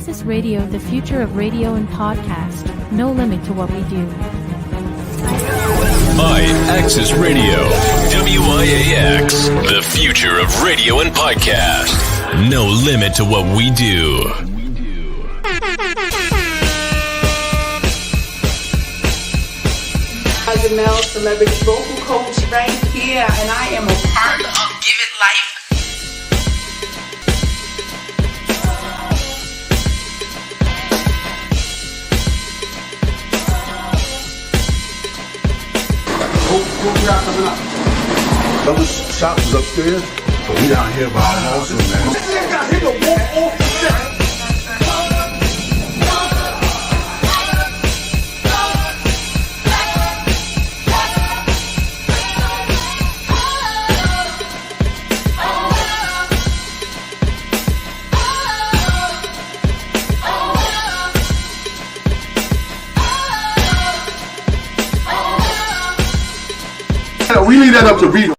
Access Radio, the future of radio and podcast. No limit to what we do. Access Radio, WIAX, the future of radio and podcast. No limit to what we do. Mel, celebrity vocal coach right here, and I am a part of Give It Life. What we got coming up? Other shops is upstairs, but we down here by also, man. We leave that up to Rita.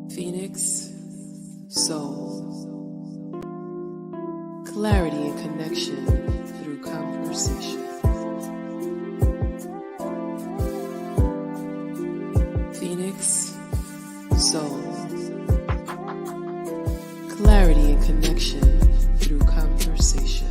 Phoenix, soul, clarity and connection through conversation. Phoenix, soul, clarity and connection through conversation.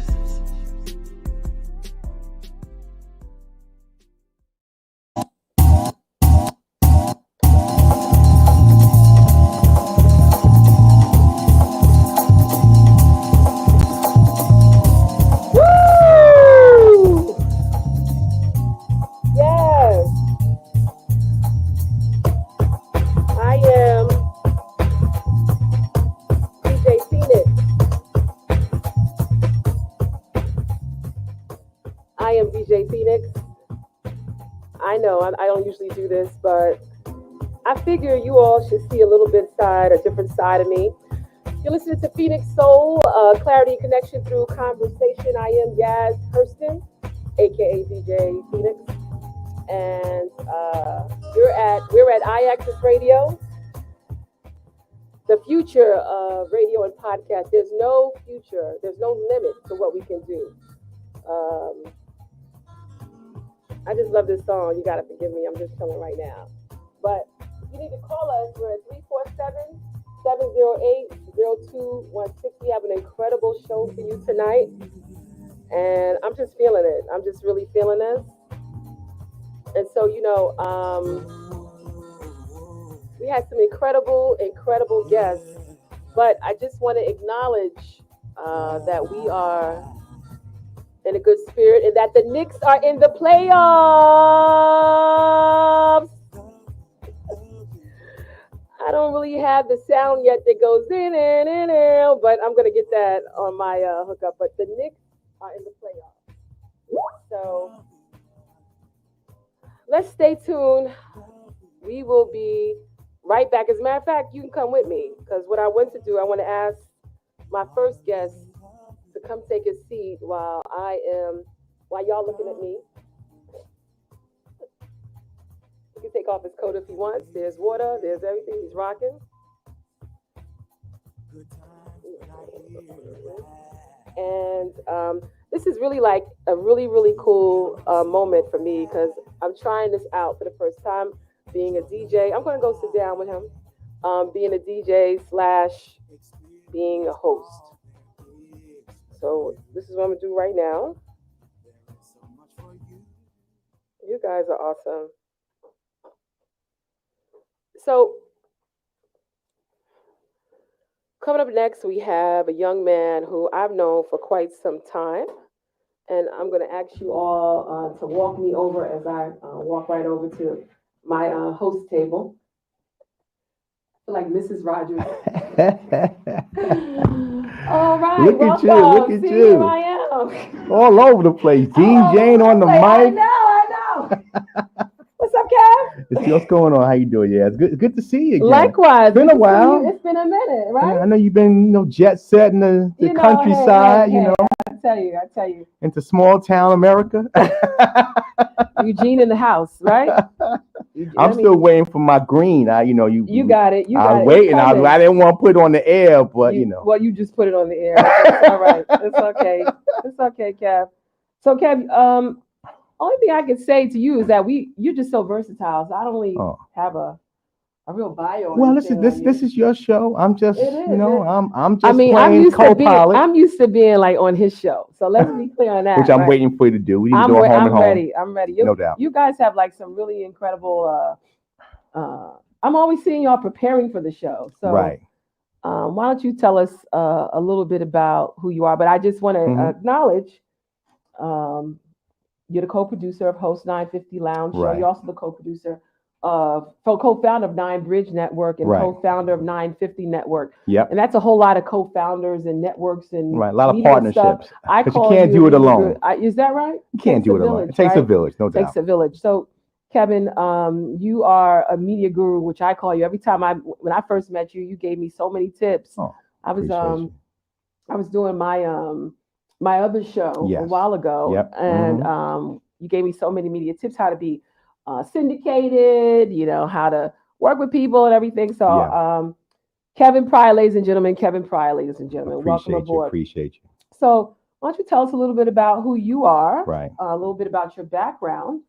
I don't usually do this, but I figure you all should see a different side of me. You're listening to Phoenix Soul, Clarity and Connection Through Conversation. I am Yaz Hurston, aka DJ Phoenix, and we're at iAccess Radio, the future of radio and podcast. There's no future, there's no limit to what we can do. I just love this song. You gotta forgive me. I'm just chilling right now. But if you need to call us, we're at 347-708-0216. We have an incredible show for you tonight. And I'm just feeling it. I'm just really feeling this. And so, we had some incredible guests. But I just want to acknowledge that we are in a good spirit, and that the Knicks are in the playoffs. I don't really have the sound yet that goes in, but I'm gonna get that on my hookup. But the Knicks are in the playoffs, so let's stay tuned. We will be right back. As a matter of fact, you can come with me, because what I want to do, I want to ask my first guest to come take a seat while y'all looking at me. can take off his coat if he wants. There's water. There's everything. He's rocking. And this is really like a really, really cool moment for me because I'm trying this out for the first time, being a DJ. I'm going to go sit down with him, being a DJ / being a host. So this is what I'm going to do right now. You guys are awesome. So coming up next, we have a young man who I've known for quite some time. And I'm going to ask you all to walk me over as I walk right over to my host table. I feel like Mrs. Rogers. All right, look welcome. at you, look at See, you. Here I am. All over the place. Dean Jane on the mic. I know. What's up, Kev? What's going on? How you doing? Yeah, it's good to see you again. Likewise. It's been a while. It's been a minute, right? I know you've been, jet setting the countryside, hey, I tell you. Into small town America. Eugene in the house, right? I'm still waiting for my green. You got it. I'm waiting. I didn't want to put it on the air, but Well, you just put it on the air. It's all right. It's okay. It's okay, Kev. So, Kev, only thing I can say to you is that you're just so versatile. So I don't really have a real bio. Well, listen, this is your show. I'm just, I'm just playing co-pilot. I'm used to being like on his show. So let's be clear on that. Which I'm waiting for you to do. We need to do a home and home. I'm ready. No doubt. You guys have like some really incredible. I'm always seeing y'all preparing for the show. So right. Why don't you tell us a little bit about who you are? But I just want to acknowledge. You're the co-producer of Host 950 Lounge Show. Right. You're also the co-producer co-founder of 9 Bridge Network and co-founder of 950 Network. Yep. And that's a whole lot of co-founders and networks and a lot of partnerships. Because you can't do it alone. Is that right? You can't do it alone. It takes a village, no doubt. It takes a village. So, Kevin, you are a media guru, which I call you. Every time when I first met you, you gave me so many tips. Oh, I was doing my other show a while ago, and you gave me so many media tips, how to be syndicated, how to work with people and everything. So, Kevin Pryor, ladies and gentlemen, welcome aboard. Appreciate you. So, why don't you tell us a little bit about who you are, right? A little bit about your background.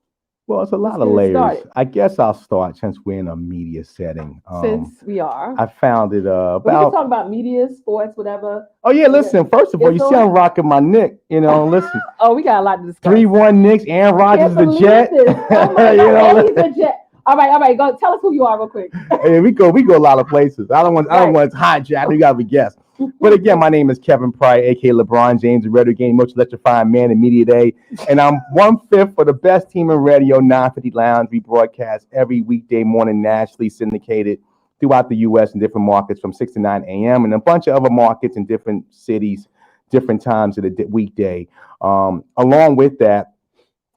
Well, it's a lot of layers. I guess I'll start since we're in a media setting. Since we are. I found it we can talk about media, sports, whatever. Oh, yeah, listen. First of all, you see I'm rocking my Nick. Listen. Oh, we got a lot to discuss. 3-1 Knicks, Aaron Rodgers the Jet. He's a Jet. All right. Go tell us who you are real quick. Hey, we go a lot of places. I don't want to hijack. You gotta be guessed. But again, my name is Kevin Pryor, aka LeBron James, the radio game most electrifying man in media day, and I'm 1/5 for the best team in radio, 950 Lounge. We broadcast every weekday morning, nationally syndicated throughout the U.S. and different markets from 6 to 9 a.m. and a bunch of other markets in different cities, different times of the weekday. Along with that,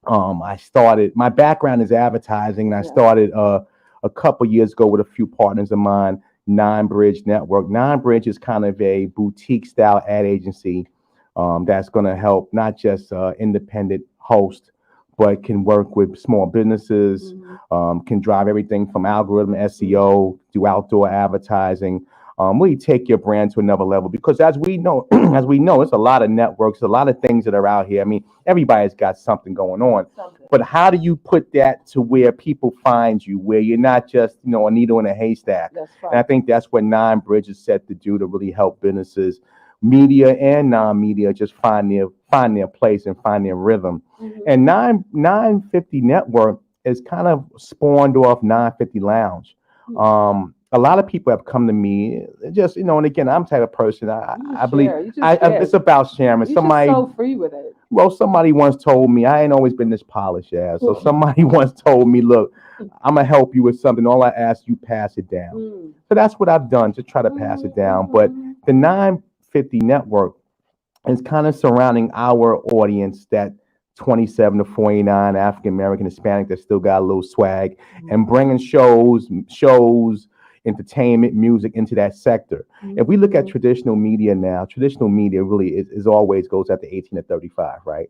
I started. My background is advertising, and I started a couple years ago with a few partners of mine. 9 Bridge Network. 9 Bridge is kind of a boutique style ad agency that's going to help not just independent hosts, but can work with small businesses, can drive everything from algorithm SEO to outdoor advertising. Really take your brand to another level, because as we know, it's a lot of networks, a lot of things that are out here. I mean, everybody's got something going on, but how do you put that to where people find you, where you're not just, a needle in a haystack? That's right. And I think that's what 9 Bridge is set to do, to really help businesses, media and non-media, just find their place and find their rhythm. And 950 Network is kind of spawned off 950 Lounge. A lot of people have come to me, just, and again, I'm the type of person, I believe it's about sharing. Somebody so free with it. Well, somebody once told me, I ain't always been this polished ass. So somebody once told me, look, I'm going to help you with something. All I ask you, pass it down. So that's what I've done, to try to pass it down. But the 950 Network is kind of surrounding our audience, that 27 to 49 African American, Hispanic, that still got a little swag, and bringing shows, entertainment, music into that sector. If we look at traditional media now, traditional media really is always goes at the 18 to 35, right?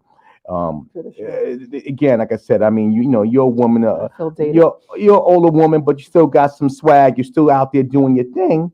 Again, like I said, I mean, you're a woman, feel dated. you're an older woman, but you still got some swag. You're still out there doing your thing,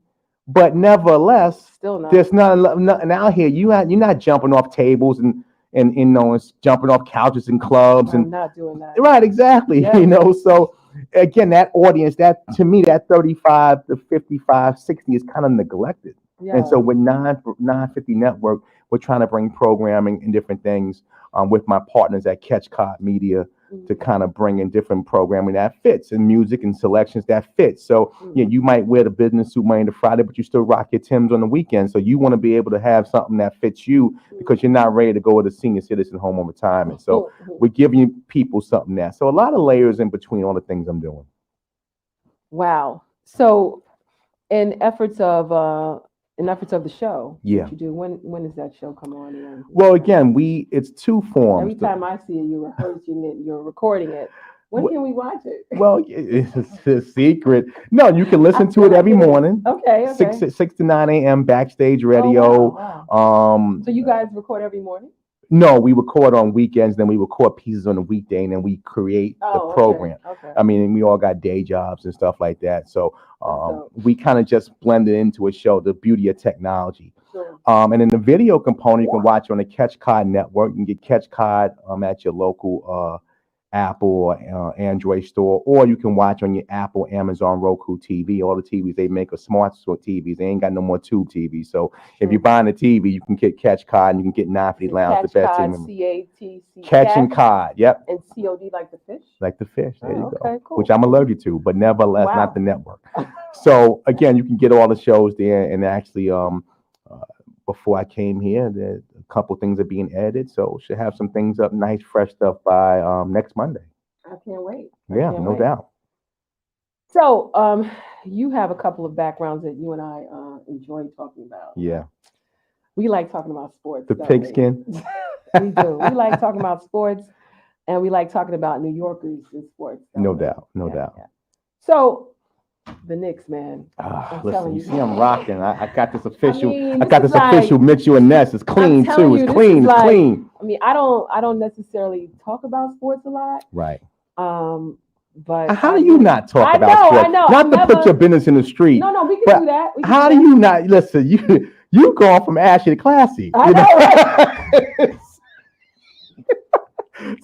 but nevertheless, Still not. there's nothing out here. You're not jumping off tables and it's jumping off couches and clubs I'm and not doing that. right, exactly. Yeah. So again, that audience, that to me, that 35 to 55, 60 is kind of neglected. Yeah. And so with 950 Network, we're trying to bring programming and different things with my partners at Catch Cod Media to kind of bring in different programming that fits and music and selections that fit. So yeah, you might wear the business suit Monday to Friday, but you still rock your Timbs on the weekend. So you want to be able to have something that fits you because you're not ready to go to the senior citizen home on retirement. So we're giving people something there. So a lot of layers in between all the things I'm doing. Wow. So in efforts of the show, Yeah. what you do, when does that show come on? And Well, again, it's two forms. every time I see it, you're rehearsing it, you're recording it. When can we watch it? Well, it's a secret. No, you can listen to it every morning. Okay. 6 to 9 a.m. backstage radio. Wow. So you guys record every morning? No, we record on weekends, then we record pieces on the weekday, and then we create the program. Okay. I mean, we all got day jobs and stuff like that. So we kind of just blended into a show, the beauty of technology. Sure. And in the video component, you can watch on the Catch Cod Network. You can get Catch Cod at your local Apple or Android store, or you can watch on your Apple, Amazon, Roku TV. All the TVs they make are smart TVs. They ain't got no more tube TVs. So if you're buying a TV, you can get Catch Cod and you can get 950 Lounge, the best Catch team. Cod, C-A-T-C. Catching Cod, yep. And C-O-D like the fish? Like the fish. There you go. Cool. Which I'm allergic to, but nevertheless, Wow. not the network. So again, you can get all the shows there, and actually, before I came here, a couple things are being edited, so should have some things up, nice, fresh stuff by next Monday. I can't wait. Yeah, no doubt. So, you have a couple of backgrounds that you and I enjoy talking about. Yeah. We like talking about sports. The don't we? pigskin. We do. We like talking about sports, and we like talking about New Yorkers in sports. No don't we? doubt. No doubt. Yeah. So, the Knicks, man. I'm Listen, telling you you. see, I'm rocking. I got this official. mean, I got this this is official Mitchell and Ness. It's clean telling too. you, It's this clean. is It's like- clean. I mean, I don't necessarily talk about sports a lot. Right. But How do you not talk I about know, sports? I know. Not I've to put never- your business in the street. No, we can But do that. We can How do that. you not listen? You gone from ashy to classy. I you know,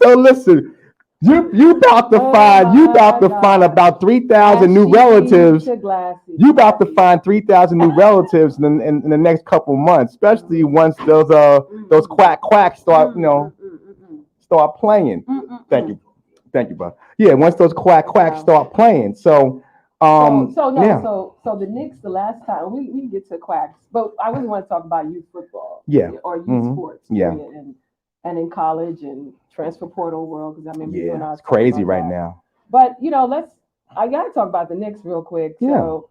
So listen, you about to find about 3,000 new Ashy relatives. to glassy. You about to find 3,000 new relatives in the next couple months, especially once those quacks start start playing. Thank you, bro. Yeah, once those quacks start playing. So the Knicks, the last time we can get to quacks, but I really want to talk about youth football. Yeah. Or youth sports. Yeah. period, and in college and transfer portal world, because I remember you and I was it's talking crazy about right that. now. But I gotta talk about the Knicks real quick. Yeah. So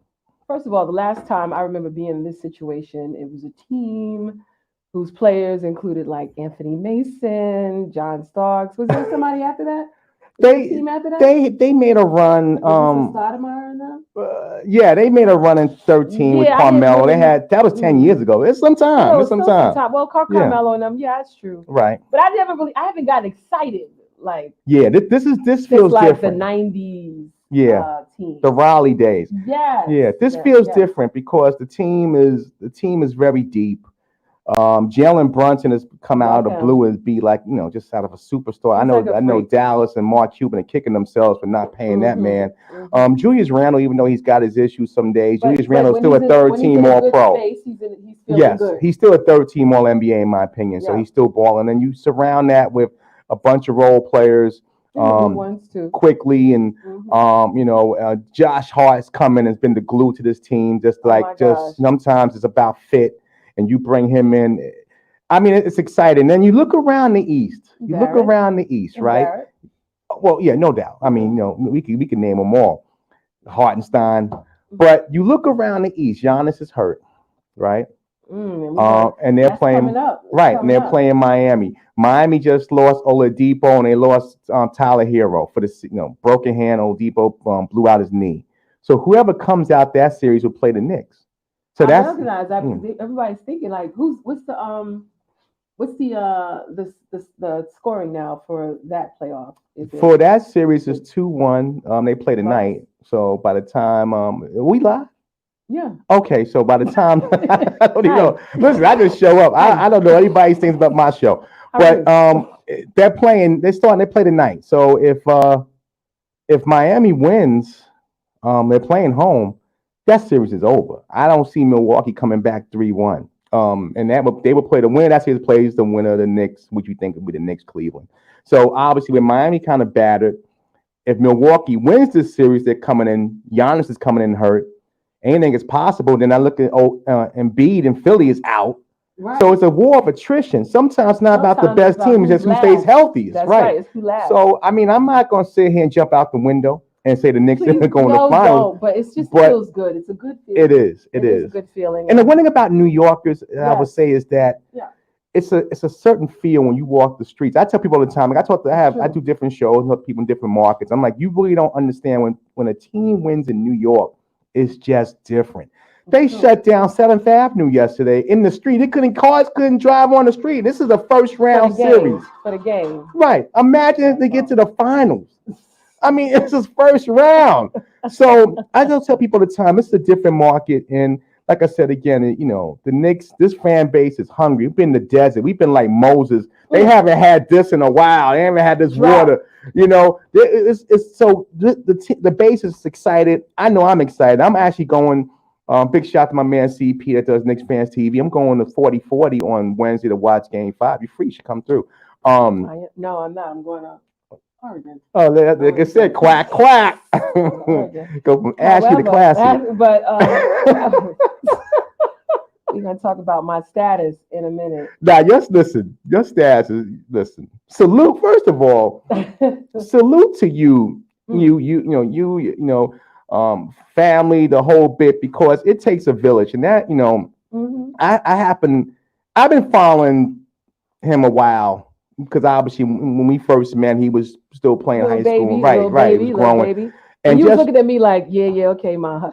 first of all, the last time I remember being in this situation, it was a team whose players included like Anthony Mason, John Starks. Was there somebody after that? Team after that? They made a run. Stoudemire and them? Yeah, they made a run in 13 with Yeah, I didn't Carmelo. really- That was 10 years ago. It's some time. No, It's some still time. Well, Carmelo and them, yeah, that's true. Right. But I haven't gotten excited like Yeah, this it's feels like different. the '90s Yeah. team. The Raleigh days. Yes. Yeah, this yes, feels yes. different because the team is very deep. Jalen Brunson has come out of the Okay. blue as be like, just out of a superstar. He's like a I know freak. Dallas and Mark Cuban are kicking themselves for not paying that Mhm, man. mhm. Julius Randle, even though he's got his issues some days, But- Julius but Randle's when still a he's third when team he's in a All good Pro. space, he's feeling Yes, good. he's still a third team All NBA in my opinion. So Yeah. he's still balling. And you surround that with a bunch of role players And the good ones too. quickly, and Mhm. Josh Hart's coming has been the glue to this team. Just Oh like my gosh. sometimes it's about fit, and you bring him in. I mean, it's exciting. Then you look around the East. You look Barrett. around the East, And right? Barrett. Well, yeah, no doubt. I mean, we can name them all. Hartenstein. But you look around the East. Giannis is hurt, right? And they're That's playing coming up. It's right, and coming they're up. playing Miami. Miami just lost Oladipo, and they lost Tyler Hero for the broken hand. Oladipo blew out his knee. So whoever comes out that series will play the Knicks. So I that's recognize that because everybody's thinking like, what's What's the scoring now for that playoff? Is it For that series is 2-1. They play tonight. Bucks? So by the time we live. Yeah. Okay, so by the time I don't even Hi. know. Listen, I just show up. I don't know anybody's things about my show. How are But they're playing, they play tonight. So if Miami wins, they're playing home, that series is over. I don't see Milwaukee coming back 3-1. And they will play the winner. That series plays the winner of the Knicks, which you think would be the Knicks Cleveland. So obviously with Miami kind of battered, if Milwaukee wins this series, they're coming in, Giannis is coming in hurt. Anything is possible. Then I look at Embiid and Philly is out. Right. So it's a war of attrition. Sometimes it's not about the best team, it's just who stays healthy. That's right. It's who lasts. So I mean, I'm not gonna sit here and jump out the window and say the Knicks are going to the finals. Don't, but it feels good. It's a good feeling. It is. It is a good feeling. And the one thing about New Yorkers, I would say, is that it's a certain feel when you walk the streets. I tell people all the time, like I do different shows with people in different markets. I'm like, you really don't understand when a team wins in New York, it's just different. They shut down 7th Avenue yesterday in the street. Cars couldn't drive on the street. This is a first round series. For the game. Right. Imagine if they get to the finals. I mean, it's his first round. So I just tell people all the time, it's a different market. And like I said, again, the Knicks, this fan base is hungry. We've been in the desert. We've been like Moses. They haven't had this in a while. They haven't had this water. It's so the base is excited. I know I'm excited. I'm actually going, big shout to my man CP that does Knicks Fans TV. I'm going to 40-40 on Wednesday to watch Game 5. You're free. You should come through. No, I'm not. I'm going to Oregon. Oh, like I said, quack, quack. Go from ashy to classy. But we're going to talk about my status in a minute. Now, just listen. Your status is, listen. Salute, first of all, salute to you. Family, the whole bit, because it takes a village. And that, I've been following him a while. Because obviously, when we first met, he was still playing high school, right? He was growing, and you was looking at me like, yeah, okay, ma.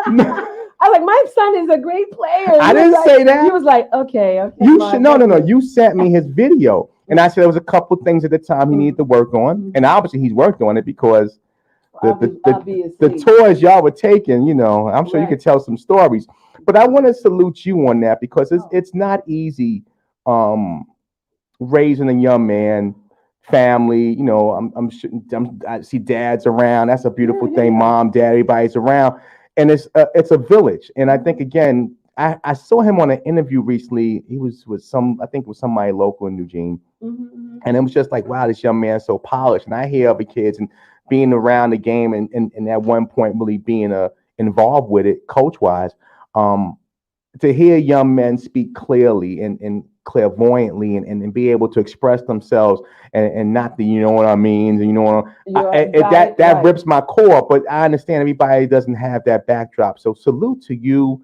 I was like, my son is a great player. I didn't say that. He was like, okay. You should no. You sent me his video, and I said there was a couple things at the time he needed to work on, and obviously he's worked on it because the tours y'all were taking, I'm sure you could tell some stories. But I want to salute you on that because it's not easy. Raising a young man, family, I see dads around. That's a beautiful thing. Mom, dad, everybody's around, and it's a village. And I think again, I saw him on an interview recently. He was with somebody local in Eugene, and it was just like, wow, this young man's so polished. And I hear other kids and being around the game and at one point really being involved with it, coach wise, to hear young men speak clearly and clairvoyantly and be able to express themselves and not the what I mean that rips my core, but I understand everybody doesn't have that backdrop. So salute to you,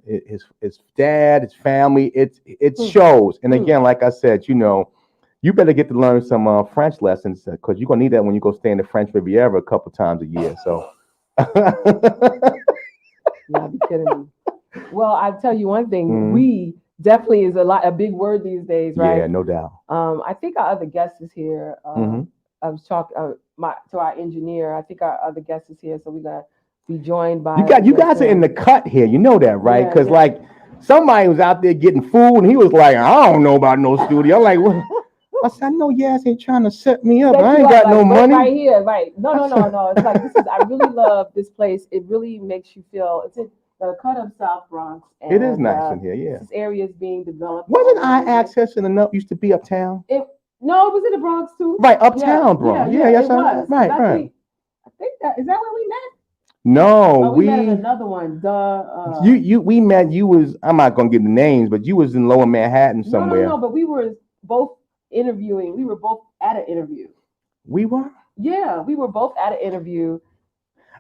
his dad, his family. It shows. And again, like I said, you better get to learn some French lessons because you're gonna need that when you go stay in the French Riviera a couple times a year. So yeah, be kidding me. Well, I'll tell you one thing. We definitely is a big word these days, right? Yeah, no doubt. I think our other guest is here. I was talking to our engineer. I think our other guest is here, so we're gonna be joined by. You guys are in the cut here. You know that, right? Because like somebody was out there getting food, and he was like, "I don't know about no studio." I'm like, "What?" I said, "I know you guys ain't trying to set me up. I ain't got no money." Right here, right? No. It's like I really love this place. It really makes you feel. It's in the cut of South Bronx. And, it is nice in here, yeah. This area is being developed. Wasn't I-Access in the used to be uptown? No, it was in the Bronx too. Right, uptown, Bronx. Yeah, yes, right. I think that is that where we met. No, we met in another one. We met. You was. I'm not gonna give the names, but you was in Lower Manhattan somewhere. No, but we were both interviewing. We were both at an interview. We were. Yeah, we were both at an interview.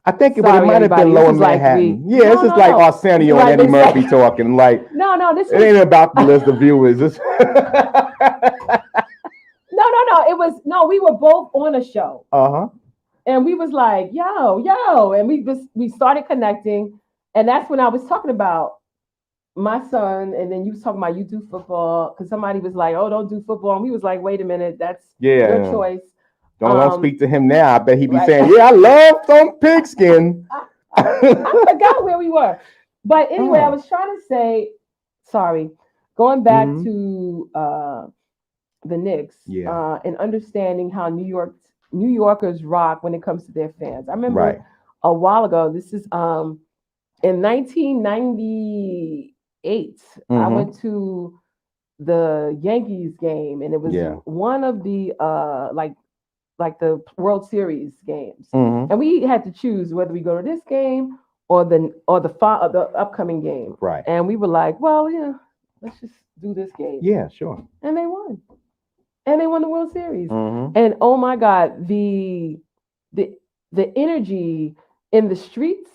I think it might have been Lower Manhattan. This is like Arsenio and Eddie Murphy talking. Like, no, this it ain't about the list of viewers. No. It was we were both on a show. And we was like, yo, and we started connecting, and that's when I was talking about my son, and then you was talking about you do football because somebody was like, "Oh, don't do football," and we was like, "Wait a minute, that's your choice." Don't speak to him now. I bet he'd be right. saying, "Yeah, I love some pigskin." I forgot where we were, but anyway, I was trying to say, sorry, going back to the Knicks, and understanding how New Yorkers rock when it comes to their fans. I remember a while ago. This is in 1998. I went to the Yankees game, and it was one of the like the World Series games, and we had to choose whether we go to this game or the upcoming game. Right. And we were like, well, yeah, let's just do this game. Yeah, sure. And they won. And they won the World Series. And oh my God, the energy in the streets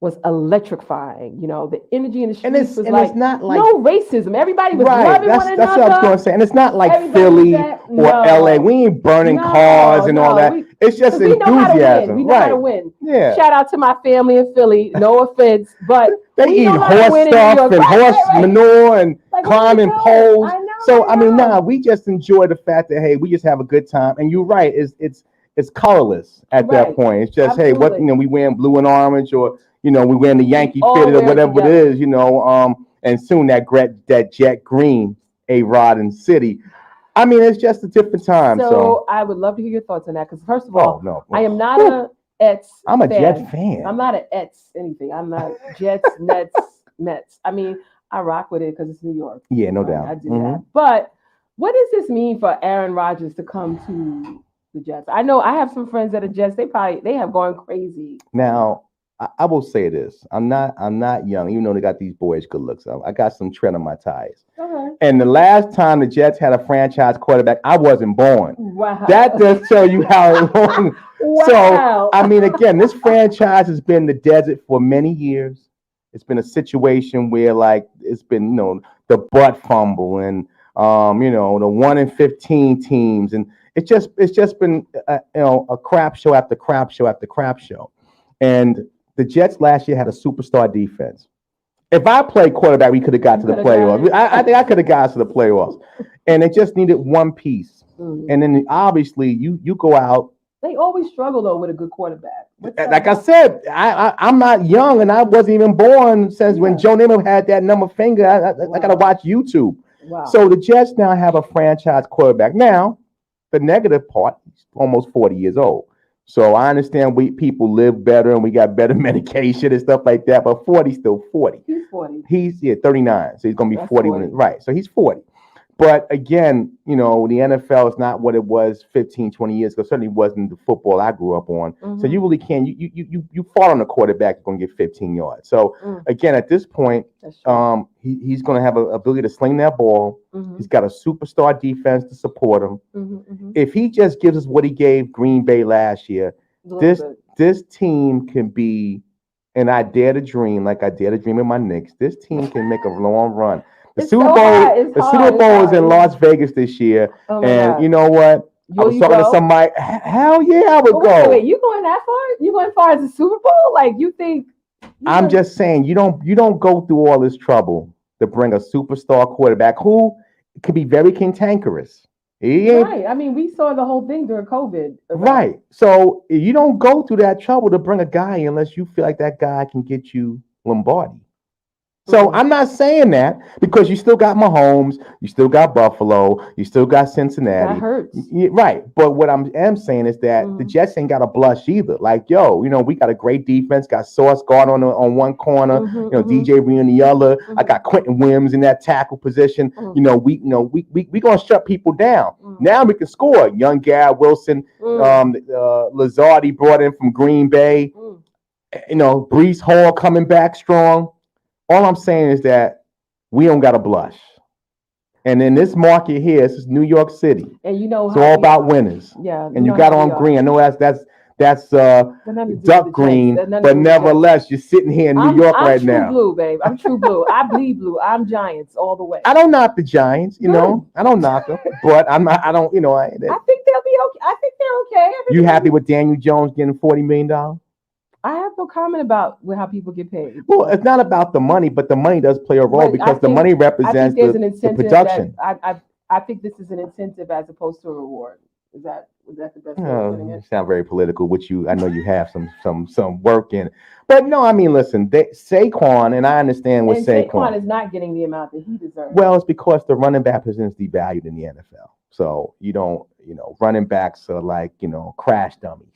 was electrifying. You know, the energy in the streets was like, it's not like no racism. Everybody was loving one another. That's what I was going to say. And it's not like Philly or LA. We ain't burning cars and all that. It's just enthusiasm. We know how to win. Yeah. Shout out to my family in Philly. No offense, but they eat horse stuff and horse manure and like, climbing poles. So I mean, we just enjoy the fact that hey, we just have a good time. And you're right. It's colorless at that point. It's just hey, what we wearing blue and orange or we wearing the Yankee fitted or whatever it is, and soon that jet green A-Rod and City. I mean, it's just a different time. So I would love to hear your thoughts on that because first of all, I am not a I'm a Jet fan. I'm not an anything. I'm not Jets, Nets, Mets. I mean, I rock with it because it's New York. Yeah, no doubt. I do that. But what does this mean for Aaron Rodgers to come to the Jets? I know I have some friends that are Jets. They have gone crazy. Now, I will say this. I'm not young, even though they got these boyish good looks. I got some tread on my tires. Okay. And the last time the Jets had a franchise quarterback, I wasn't born. Wow. That does tell you how long. Wow. So, I mean, again, this franchise has been the desert for many years. It's been a situation where, like, it's been, the butt fumble and, the 1-15 teams. And it's just been, a crap show after crap show after crap show. And the Jets last year had a superstar defense. If I played quarterback, we could have got to the playoffs. I think I could have got to the playoffs. And it just needed one piece. And then obviously you go out. They always struggle though with a good quarterback. Like I said, I'm not young and I wasn't even born since when Joe Namath had that number finger. I got to watch YouTube. Wow. So the Jets now have a franchise quarterback. Now, the negative part, he's almost 40 years old. So I understand people live better and we got better medication and stuff like that, but 40's still 40. He's 40. He's 39, so he's going to be 40 right. So he's 40. But again, the NFL is not what it was 15, 20 years ago. Certainly wasn't the football I grew up on. So you really can't. You fall on a quarterback, you're going to get 15 yards. So again, at this point, he's going to have an ability to sling that ball. He's got a superstar defense to support him. If he just gives us what he gave Green Bay last year, this team can be, and I dare to dream, like I dare to dream in my Knicks, this team can make a long run. The Super Bowl is in Las Vegas this year, and you know what? I was talking to somebody. Hell yeah, I would go. Wait, you going that far? You going far as a Super Bowl? Like you think? I'm just saying you don't go through all this trouble to bring a superstar quarterback who could be very cantankerous. Right. I mean, we saw the whole thing during COVID. Right. So you don't go through that trouble to bring a guy unless you feel like that guy can get you Lombardi. So I'm not saying that because you still got Mahomes, you still got Buffalo, you still got Cincinnati. That hurts. Right. But what I am saying is that the Jets ain't got to blush either. Like, we got a great defense, got Sauce Gardner on one corner, DJ Reed on the other. I got Quentin Williams in that tackle position. We gonna shut people down. Now we can score. Young Garrett Wilson, Lazardi brought in from Green Bay. Breece Hall coming back strong. All I'm saying is that we don't got to blush. And in this market here, this is New York City. And it's all about winners. Yeah. And you got on green. I know that's duck green, but nevertheless, you're sitting here in New York right now. I'm true blue, babe. I'm true blue. I bleed blue. I'm Giants all the way. I don't knock the Giants, I don't knock them, but I think they'll be okay. I think they're okay. You happy with Daniel Jones getting $40 million? I have no so common about how people get paid. Well, it's not about the money, but the money does play a role because the money I represents think there's an the incentive production. I think this is an incentive as opposed to a reward. Was that the best way of putting You it? sound very political, which I know you have some work in. But no, I mean, listen, Saquon, and I understand with And Saquon Saquon. is not getting the amount that he deserves. Well, it's because the running back position is devalued in the NFL. So you don't, running backs are like, crash dummies.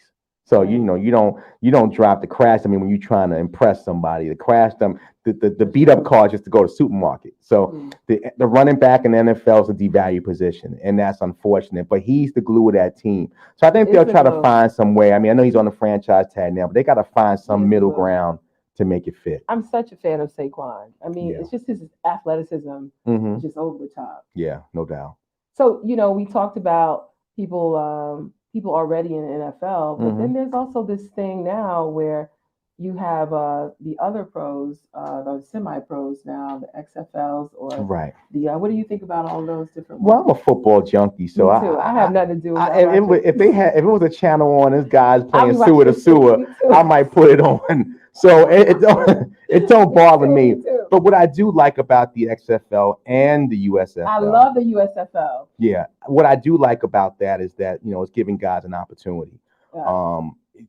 So you don't drop the crash. I mean, when you're trying to impress somebody, the crash dummy, the beat up car just to go to supermarket. So the running back in the NFL is a devalued position, and that's unfortunate. But he's the glue of that team. So I think they'll try to find some way. I mean, I know he's on the franchise tag now, but they got to find some middle ground to make it fit. I'm such a fan of Saquon. I mean, it's just his athleticism is just over the top. Yeah, no doubt. So, we talked about people already in the NFL, but then there's also this thing now where you have the other pros, the semi-pros now, the XFLs or the what do you think about all those different ones? Well, I'm a football junkie, so Me too. I have nothing to do with it. If it was a channel on this guy's playing sewer to sewer, I might put it on. So it don't bother me. But what I do like about the XFL and the USFL, I love the USFL. Yeah, what I do like about that is that it's giving guys an opportunity. Yeah.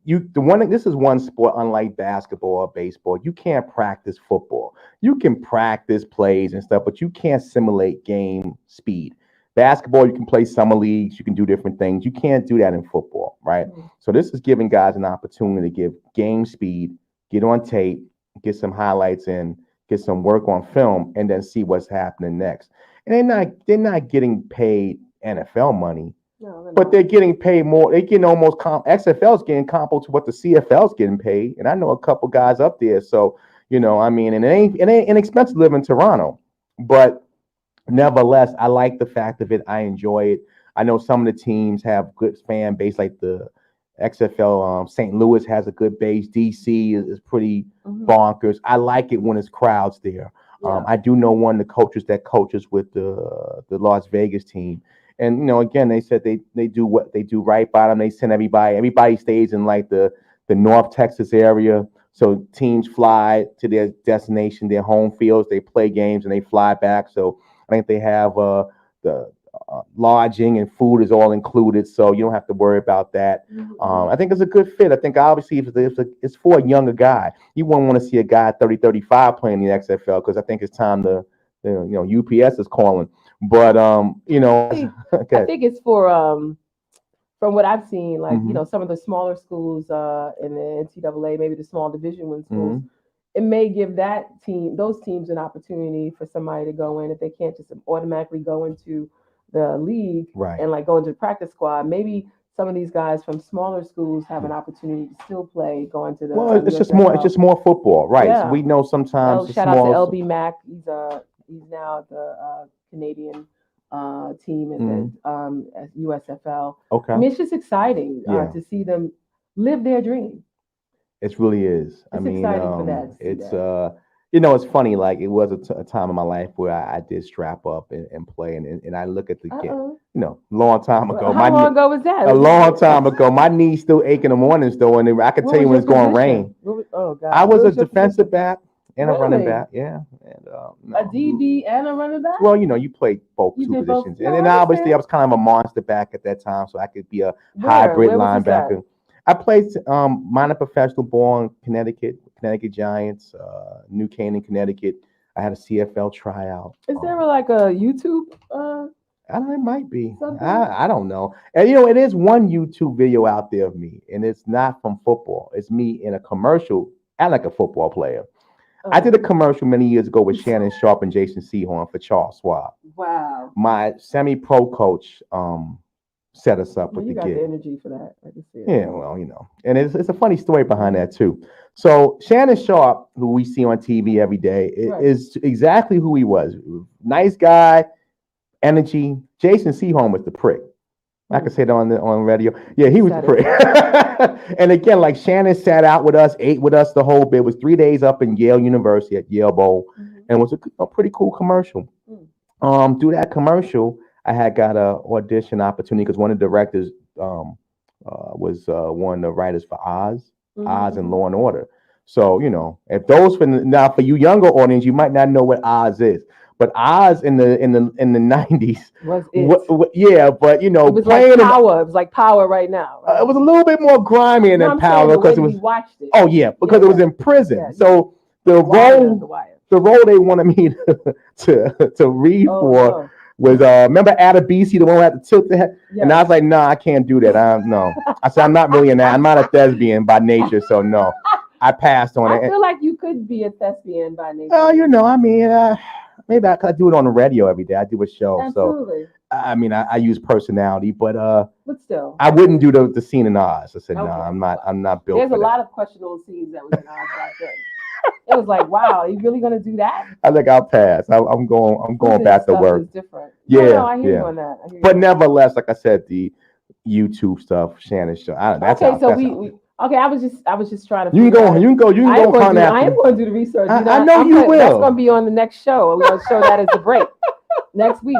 This is one sport unlike basketball or baseball. You can't practice football. You can practice plays and stuff, but you can't simulate game speed. Basketball, you can play summer leagues, you can do different things. You can't do that in football, right? So this is giving guys an opportunity to give game speed, get on tape, get some highlights in, get some work on film, and then see what's happening next. And they're not getting paid NFL money. No, but they're getting paid more. They're getting almost XFL's getting comparable to what the CFL's getting paid, and I know a couple guys up there. So I mean, and it ain't inexpensive to live in Toronto, but nevertheless, I like the fact of it. I enjoy it. I know some of the teams have good fan base, like the XFL. St. Louis has a good base. DC is pretty bonkers. I like it when it's crowds there. Yeah. I do know one of the coaches that coaches with the Las Vegas team. And again, they said they do what they do right by them. They send everybody. Everybody stays in like the North Texas area. So teams fly to their destination, their home fields. They play games and they fly back. So I think they have the lodging and food is all included. So you don't have to worry about that. I think it's a good fit. I think obviously if it's for a younger guy. You wouldn't want to see a guy 30, 35 playing the XFL because I think it's time to UPS is calling. But I think it's for from what I've seen, like some of the smaller schools in the NCAA, maybe the small Division I schools, it may give those teams an opportunity for somebody to go in if they can't just automatically go into the league and like go into the practice squad. Maybe some of these guys from smaller schools have an opportunity to still play, go into the. Well, it's just more football, right? Yeah. So we know sometimes. Shout out to LB Mack. He's now at the Canadian team in the USFL. Okay. I mean, it's just exciting to see them live their dream. It really is. It's exciting for that. It's funny. Like it was a time in my life where I did strap up and play, and I look at the game. Long time ago. How long ago was that? A long time ago. My knees still ache in the mornings though, and I can tell you when it's going to rain. Oh God! I was a defensive back and a running back. Yeah, and a DB and a running back. Well, you played both two positions, and then obviously I was kind of a monster back at that time, so I could be a hybrid linebacker. I played minor professional ball in Connecticut Giants, New Canaan, Connecticut. I had a CFL tryout. Is there like a YouTube? I don't know, it might be. I don't know. And it is one YouTube video out there of me, and it's not from football. It's me in a commercial and like a football player. I did a commercial many years ago with Shannon Sharp and Jason Sehorn for Charles Schwab. Wow. My semi-pro coach set us up with the gig. You got the energy for that. I can see it. Yeah, well, and it's a funny story behind that too. So Shannon Sharp, who we see on TV every day, is exactly who he was. Nice guy, energy. Jason Sehorn was the prick. I can say that on radio. Yeah, he was the prick. And again, like Shannon sat out with us, ate with us the whole bit. It was 3 days up in Yale University at Yale Bowl, and it was a pretty cool commercial. Through that commercial, I had got a audition opportunity because one of the directors was one of the writers for Oz and Law and Order. So, if those for you younger audience, you might not know what Oz is. But Oz in the 90s was it? yeah, but It was like Power. It was like Power right now. Right? It was a little bit more grimy than Power because it was. We watched it. Oh yeah, because it was in prison. Yeah. So the role they wanted me to read for was remember Adabisi, the one who had to tilt the head, and I was like, no, I can't do that. No, I said I'm not really I'm not a thespian by nature, so no, I passed on it. I feel like you could be a thespian by nature. Well, I mean, maybe I could do it on the radio every day. I do a show, Absolutely. So I mean, I use personality, but still, I wouldn't do the scene in Oz. I said, no, I'm not built. There's a lot of questionable scenes that was in Oz back then. It was like, wow, are you really gonna do that? I think I'll pass. I'm going back to work. Is different. Yeah, no, I hear you on that. But nevertheless, like I said, the YouTube stuff, Shannon's show. That's okay. So we okay. I was just trying to. You can go. I am going to do the research. I know you will. That's going to be on the next show. We're going to show that as the break next week.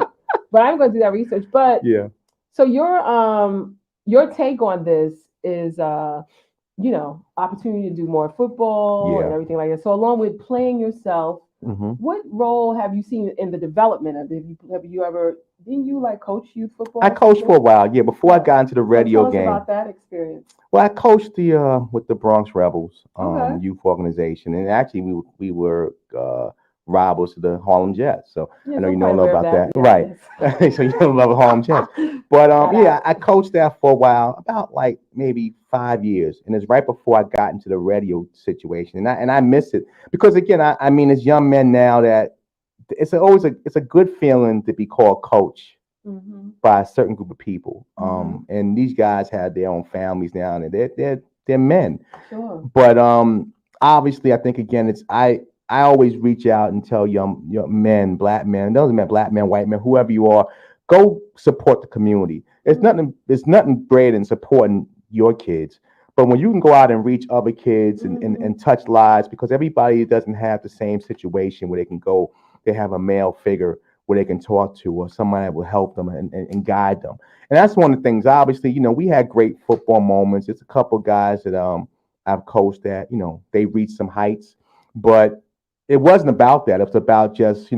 But I'm going to do that research. But yeah. So your take on this is opportunity to do more football and everything like that. So along with playing yourself, what role have you seen in the development of it? Have you ever? Didn't you coach youth football? I coached for a while, before I got into the radio game. Tell us about that experience. Well, I coached with the Bronx Rebels youth organization, and actually we were rivals to the Harlem Jets. So I know you know a little about that, right? So you know about the Harlem Jets. But I coached that for a while, about maybe 5 years, and it's right before I got into the radio situation, and I miss it because again, I mean, as young men now that. It's a good feeling to be called coach by a certain group of people. And these guys have their own families now, and they're men. Sure. But obviously, I think again, I always reach out and tell young men, black men, doesn't matter, black men, white men, whoever you are, go support the community. It's nothing greater than supporting your kids. But when you can go out and reach other kids and touch lives, because everybody doesn't have the same situation where they can go. They have a male figure where they can talk to or somebody that will help them and guide them. And that's one of the things, obviously, we had great football moments. There's a couple of guys that I've coached that, they reached some heights, but it wasn't about that. It was about just,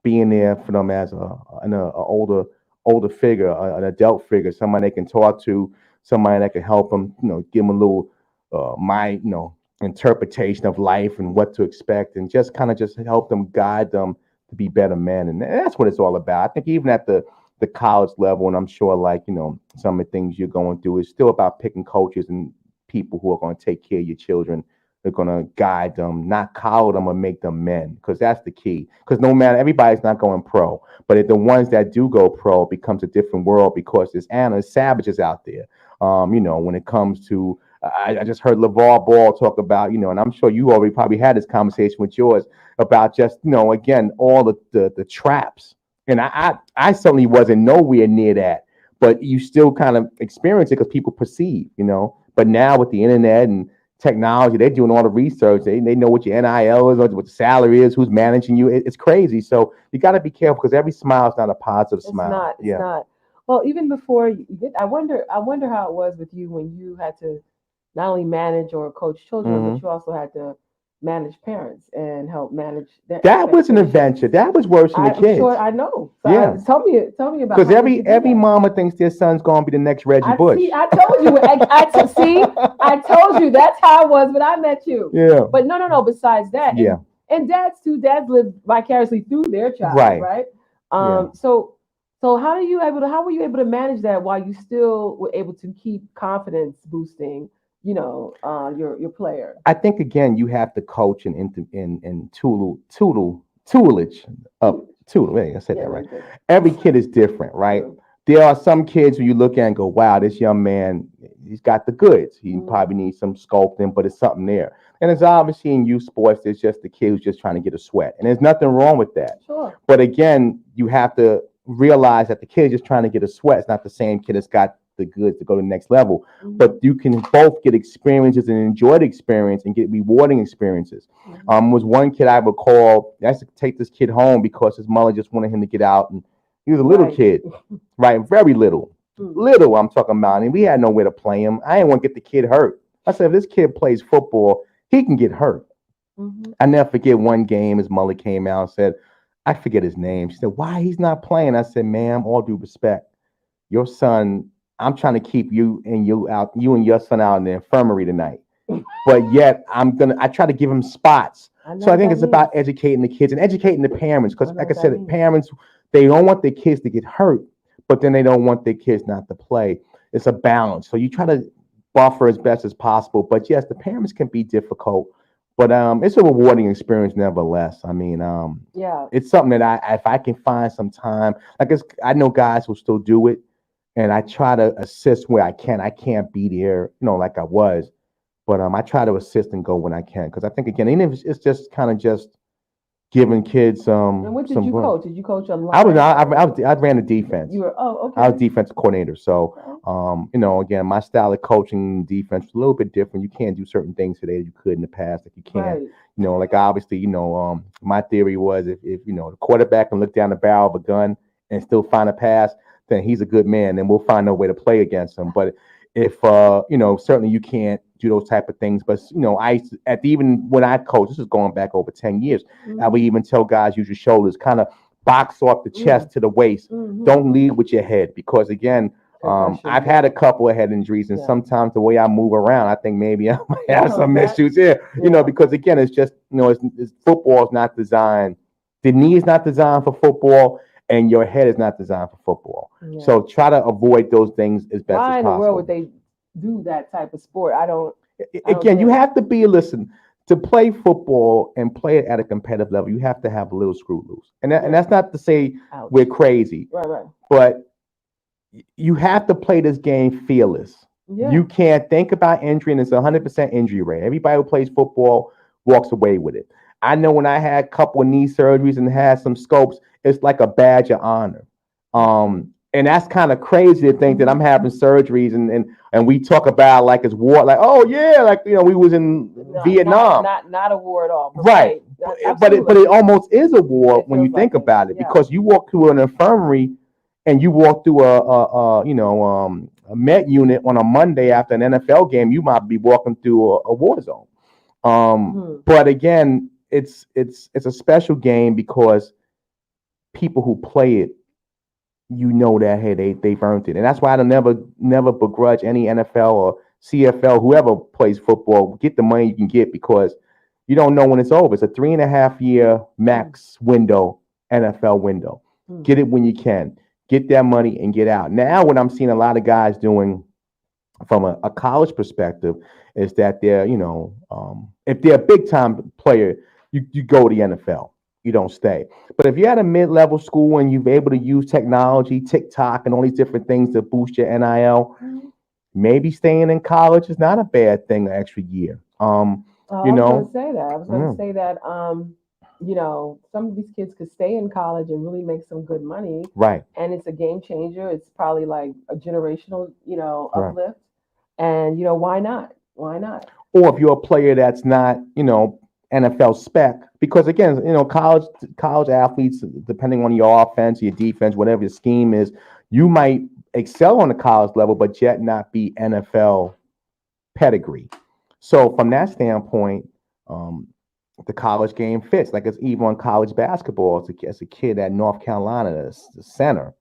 being there for them as an older figure, an adult figure, somebody they can talk to, somebody that can help them, give them a little, interpretation of life and what to expect and just help them, guide them to be better men. And that's what it's all about. I think even at the college level, and I'm sure some of the things you're going through, is still about picking coaches and people who are going to take care of your children. They're going to guide them, not coddle them or make them men, because that's the key. Because no matter, everybody's not going pro, but if the ones that do go pro, it becomes a different world because there's savages out there. When it comes to, I just heard LeVar Ball talk about, and I'm sure you already probably had this conversation with yours about just, again, all the traps. And I certainly wasn't nowhere near that, but you still kind of experience it because people perceive, But now with the internet and technology, they're doing all the research. They know what your NIL is, what the salary is, who's managing you. It's crazy. So you got to be careful because every smile is not a positive smile. It's not. Well, even before you did, I wonder how it was with you when you had to not only manage or coach children, but you also had to manage parents and help manage their. That was an adventure. That was worse than the kids. Sure, I know. So tell me about. Because every mama thinks their son's gonna be the next Reggie Bush. I told you. I told you that's how it was when I met you. Yeah. But no. Besides that, and dads live vicariously through their child, right? So how were you able to manage that while you still were able to keep confidence boosting, your player? I think again you have to coach and tutelage of I said that right. Every kid is different, right? There are some kids who you look at and go, wow, this young man, he's got the goods. He probably needs some sculpting, but it's something there. And it's obviously in youth sports, there's just the kid who's just trying to get a sweat. And there's nothing wrong with that. Sure. But again, you have to realize that the kid is just trying to get a sweat. It's not the same kid that's got the goods to go to the next level. But you can both get experiences and enjoy the experience and get rewarding experiences. Was one kid I recall, I had to take this kid home because his mother just wanted him to get out, and he was a little kid, right? Very little. Little, I'm talking about. And we had nowhere to play him. I didn't want to get the kid hurt. I said, if this kid plays football, he can get hurt. Mhm. I never forget one game his mother came out and said, I forget his name. She said, why he's not playing? I said, ma'am, all due respect, your son, I'm trying to keep you and your son out in the infirmary tonight. But yet I try to give him spots. So I think it's about educating the kids and educating the parents. Because like I said, parents, they don't want their kids to get hurt, but then they don't want their kids not to play. It's a balance. So you try to buffer as best as possible. But yes, the parents can be difficult. But it's a rewarding experience nevertheless. I mean, Yeah. it's something that if I can find some time, I know guys who still do it, and I try to assist where I can. I can't be there, like I was, but I try to assist and go when I can, because I think again, even if it's just kind of just giving kids And what did some you room. coach? Did you coach online? I ran the defense. You were okay. I was defensive coordinator. So again, my style of coaching and defense is a little bit different. You can't do certain things today that you could in the past that you can't. Right. Like obviously, my theory was if the quarterback can look down the barrel of a gun and still find a pass, then he's a good man. Then we'll find a way to play against him. But if certainly you can't do those type of things. But even when I coached, this is going back over 10 years, I would even tell guys use your shoulders, kind of box off the chest to the waist. Don't lead with your head, because again, I've had a couple of head injuries, and sometimes the way I move around, I think maybe I might have some issues here. Because again, it's just football is not designed. The knee is not designed for football, and your head is not designed for football. Yeah. So try to avoid those things as best as possible. Why in the world would they do that type of sport? Again, you have to to play football and play it at a competitive level, you have to have a little screw loose. And that's not to say we're crazy. Right. But you have to play this game fearless. Yeah. You can't think about injury, and it's 100% injury rate. Everybody who plays football walks away with it. I know when I had a couple of knee surgeries and had some scopes, it's like a badge of honor. And that's kind of crazy to think that I'm having surgeries and we talk about like it's war, like, oh yeah, like we was in Vietnam. Not a war at all. Right. But it almost is a war when you think about it, because you walk through an infirmary and you walk through a med unit on a Monday after an NFL game, you might be walking through a war zone. But again, it's a special game because people who play it, that hey, they've earned it, and that's why I don't never begrudge any NFL or CFL, whoever plays football, get the money you can get, because you don't know when it's over. It's a 3.5 year max window, NFL window. Get it when you can. Get that money and get out. Now, what I'm seeing a lot of guys doing from a college perspective is that they're, if they're a big time player, you go to the NFL. You don't stay. But if you're at a mid-level school and you're able to use technology, TikTok, and all these different things to boost your NIL, maybe staying in college is not a bad thing an extra year. I was going to say that. I was going to say that, some of these kids could stay in college and really make some good money. Right. And it's a game changer. It's probably like a generational, uplift. Right. And, why not? Why not? Or if you're a player that's not, NFL spec, because again, college athletes, depending on your offense, your defense, whatever your scheme is, you might excel on the college level, but yet not be NFL pedigree. So from that standpoint, the college game fits. Like it's even on college basketball. As a kid at North Carolina, the center,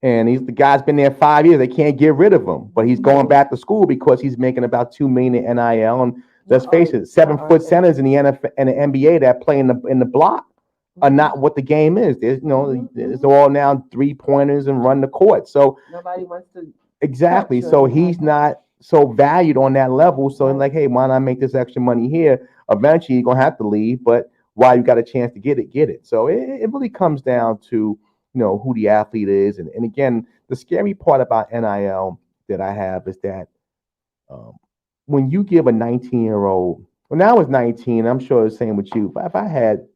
and the guy's been there 5 years. They can't get rid of him, but he's going back to school because he's making about $2 million in NIL. And let's face it, 7-foot centers in the NFL and the NBA that play in the block are not what the game is. There's it's all now 3-pointers and run the court. So nobody wants to exactly. So he's not so valued on that level. So like, hey, why not make this extra money here? Eventually you're gonna have to leave, but while you got a chance to get it. So it really comes down to who the athlete is, and again, the scary part about NIL that I have is that when you give a 19-year-old, when I was 19, I'm sure it's the same with you, but if I had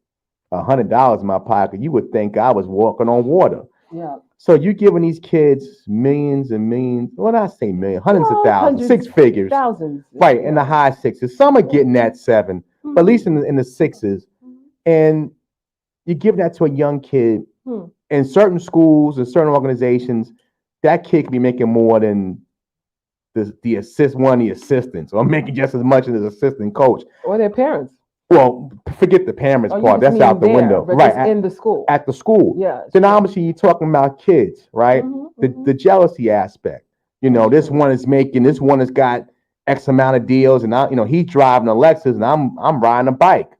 $100 in my pocket, you would think I was walking on water. Yeah. So you're giving these kids millions and millions, well, not say millions, hundreds of thousands, six figures. Thousands. Right, in the high sixes. Some are getting that 7, but at least in the sixes. And you give that to a young kid in certain schools and certain organizations, that kid could be making more than one of the assistants, or making just as much as an assistant coach. Or their parents. Well, forget the parents Oh, you part. just That's out the mean there, window. but Right. just in the school. At the school. Yeah. Then obviously you're talking about kids, right? The jealousy aspect. You know, this one has got X amount of deals, and he's driving a Lexus and I'm riding a bike.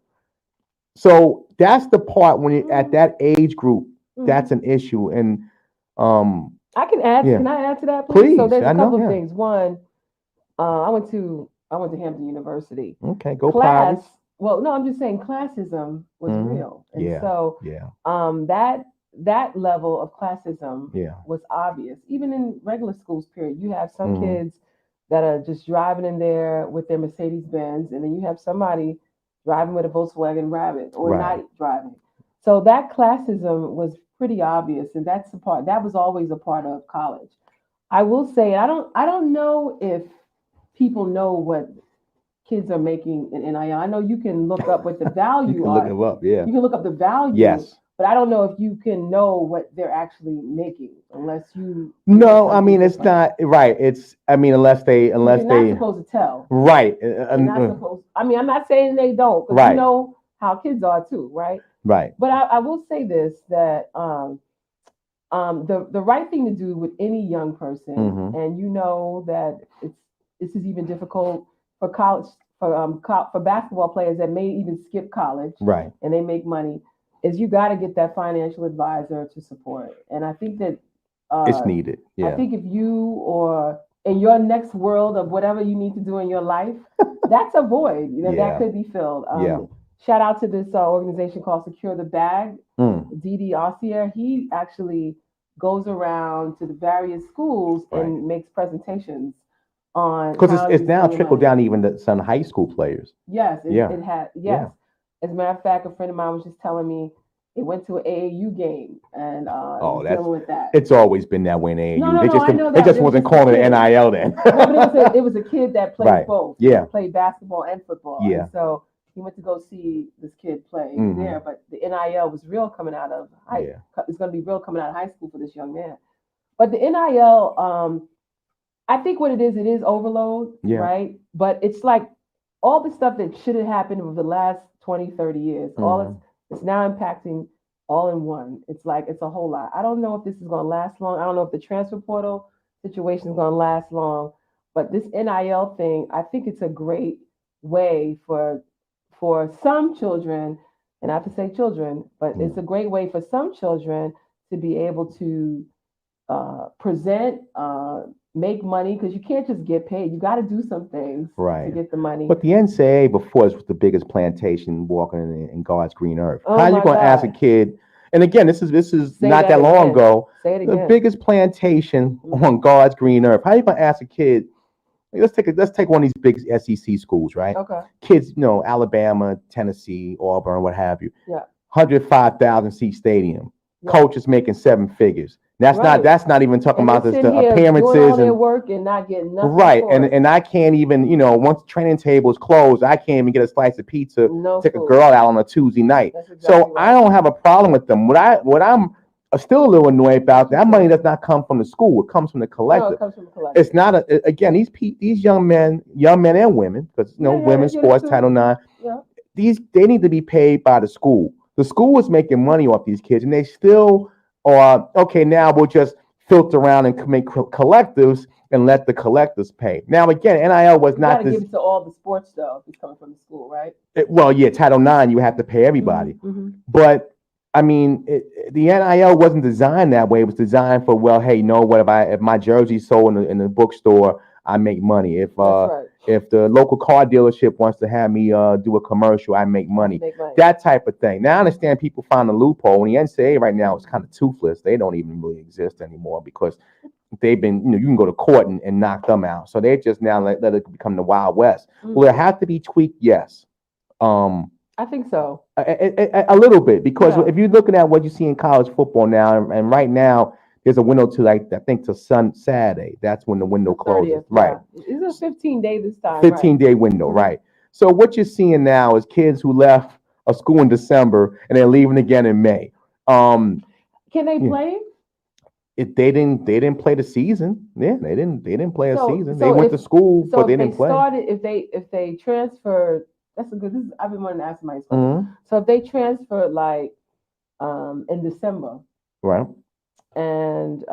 So that's the part when you're at that age group, that's an issue. And I can add. Yeah. Can I add to that, please? So Please, there's I a know, couple yeah. of things. One, I went to Hampton University. okay, go Class. Pirates. Well, no, I'm just saying classism was real, and Yeah. so Yeah. that level of classism Yeah. was obvious. Even in regular schools, period, you have some Mhm. kids that are just driving in there with their Mercedes Benz, and then you have somebody driving with a Volkswagen Rabbit or Right. not driving. So that classism was pretty obvious, and that's the part that was always a part of college. I will say I don't know if people know what kids are making in NIL. I know you can look up what the value You can look are. it up, yeah. You can look up the value. Yes. But I don't know if you can know what they're actually making unless you. No, I mean it's not right. Unless they You're not supposed to tell. right. You're not supposed. I mean, I'm not saying they don't, because Right. you know how kids are too, right? Right. But I will say this, that the right thing to do with any young person, and you know that this is even difficult for college for basketball players that may even skip college, Right. and they make money, is you got to get that financial advisor to support. And I think that It's needed. Yeah. I think if you or in your next world of whatever you need to do in your life, that's a void, Yeah. that could be filled. Yeah. Shout out to this organization called Secure the Bag. Didi Ossier, he actually goes around to the various schools and makes presentations on Because how it's you now spend your trickled money. down even to some high school players. Yes, Yeah. it had. Yes. Yeah. As a matter of fact, a friend of mine was just telling me it went to an AAU game and Oh, was dealing with that. It's always been that way in AAU. No, they just I know they that. just It was wasn't just a calling it kid. NIL then. No, but it was a kid that played Right. both. Yeah. He played basketball and football. Yeah. And so he went to go see this kid play Mhm. there, but the NIL was real coming out of Yeah. It's going to be real coming out of high school for this young man. But the NIL, I think what it is overload, Yeah. right? But it's like all the stuff that should have happened over the last 20, 30 years, it's now impacting all in one. It's like, it's a whole lot. I don't know if this is going to last long. I don't know if the transfer portal situation is going to last long, but this NIL thing, I think it's a great way for some children, and I have to say children, but it's a great way for some children to be able to present, make money, because you can't just get paid. You got to do some things to get the money. But the NCAA before was the biggest plantation walking in God's green earth. Oh How are you my going to ask a God. kid? And again, this is Say not that that long again. ago. Say it The again. biggest plantation on God's green earth. How are you going to ask a kid? Let's take one of these big SEC schools, right? Okay. Kids, Alabama, Tennessee, Auburn, what have you. Yeah. 105,000 seat stadium. Yeah. Coach is making 7 figures. That's Right. not even talking And about they're the sitting here appearances doing all their and work and not getting nothing. right. for it. And I can't even, once the training table is closed, I can't even get a slice of pizza. No Take a food. girl out on a Tuesday night. That's exactly So right. I don't have a problem with them. What I'm still a little annoyed about, that money does not come from the school. It comes from the No, collective. it comes from the collective. It's not again, these young men and women, because women's yeah, sports, too. Title IX, Yeah. they need to be paid by the school. The school is making money off these kids, and they still are okay. Now we'll just filter around and make collectives and let the collectors pay. Now again, NIL was You not gotta this. give it to all the sports stuff. It's coming from the school, right? Well, yeah, Title IX, you have to pay everybody, Mm-hmm. but I mean, the NIL wasn't designed that way. It was designed for, well, hey, what if my jersey's sold in the bookstore, I make money. If That's right. if the local car dealership wants to have me do a commercial, I make money. Make money. That type of thing. Now I understand people find a loophole, and the NCAA right now is kind of toothless. They don't even really exist anymore because they've been, you can go to court and knock them out. So they just now let it become the Wild West. Mm-hmm. Will it have to be tweaked? Yes. I think so. A little bit, because Yeah. if you're looking at what you see in college football now, and right now there's a window to I think to Saturday. That's when the window The closes. 30th, Right. yeah. It's a 15-day this time. 15-day window, Mhm. right. So what you're seeing now is kids who left a school in December and they're leaving again in May. Can they Yeah. play? They didn't play the season. Yeah, they didn't play a season. They So went to school, so but they if they didn't play. started, if they transferred, that's a good. This is, I've been wanting to ask somebody this question. Mhm. So if they transferred like in December Right. and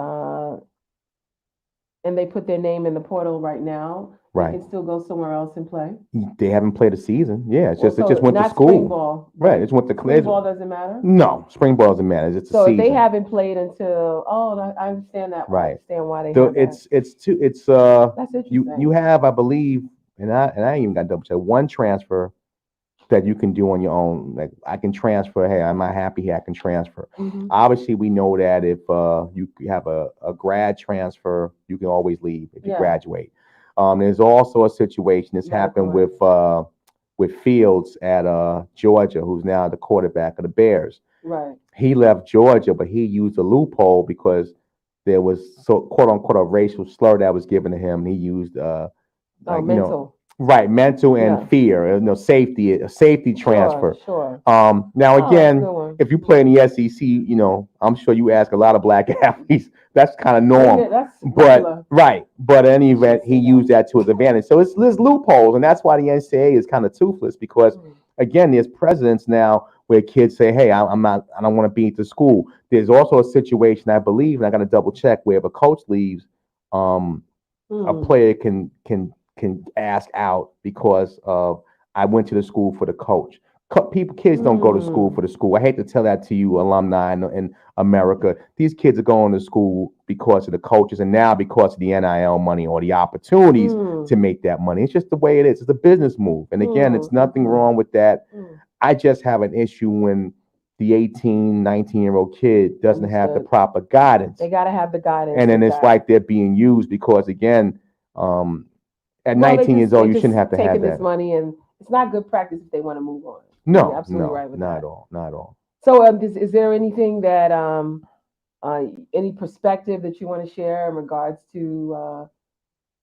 they put their name in the portal right now, Right. they can still go somewhere else and play. They haven't played a season. Yeah, it's Well, just it just went to not school. spring ball. Right. It's went to Spring ball doesn't matter. No, spring ball doesn't matter. It's So a if they season. haven't played until I understand that. I Right. understand why they So have that. it's That's you interesting. have, I believe, and I ain't even got to double check, one transfer that you can do on your own. Like I can transfer. Hey, I'm not happy here. I can transfer. Mhm. Obviously, we know that if you have a grad transfer, you can always leave if you Yeah. graduate. There's also a situation that's You gotta happened go with Fields at Georgia, who's now the quarterback of the Bears. Right. He left Georgia, but he used a loophole because there was so quote unquote a racial slur that was given to him. He used like, mental. right, mental and Yeah. fear, a safety transfer. Sure. Now Oh, again, good one. if you play in the SEC, I'm sure you ask a lot of black athletes. That's kind of normal. That's But regular. right, but in any event, he used that to his advantage. So there's loopholes, and that's why the NCAA is kind of toothless because again, there's precedents now where kids say, "Hey, I don't want to be at the school." There's also a situation, I believe, and I got to double check, where if a coach leaves, a player can ask out because of I went to the school for the coach. Kids don't go to school for the school. I hate to tell that to you, alumni in America. These kids are going to school because of the coaches, and now because of the NIL money or the opportunities to make that money. It's just the way it is. It's a business move, and again, it's nothing wrong with that. I just have an issue when the 18, 19-year-old kid doesn't have the proper guidance. They got to have the guidance. And then it's like they're being used because, again, at 19 years old, you shouldn't have to have taking that. this money, and it's not good practice if they want to move on. No, You're absolutely right with not that. at all, not at all. So, is there anything that any perspective that you want to share in regards to?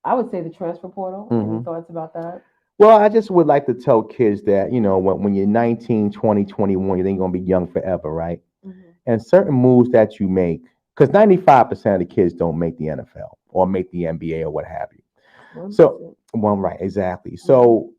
I would say the transfer portal. Any thoughts about that? Well, I just would like to tell kids that, when you're 19, 20, 21, you ain't going to be young forever, right? And certain moves that you make, because 95% of the kids don't make the NFL or make the NBA or what have you. So, well, right, exactly. So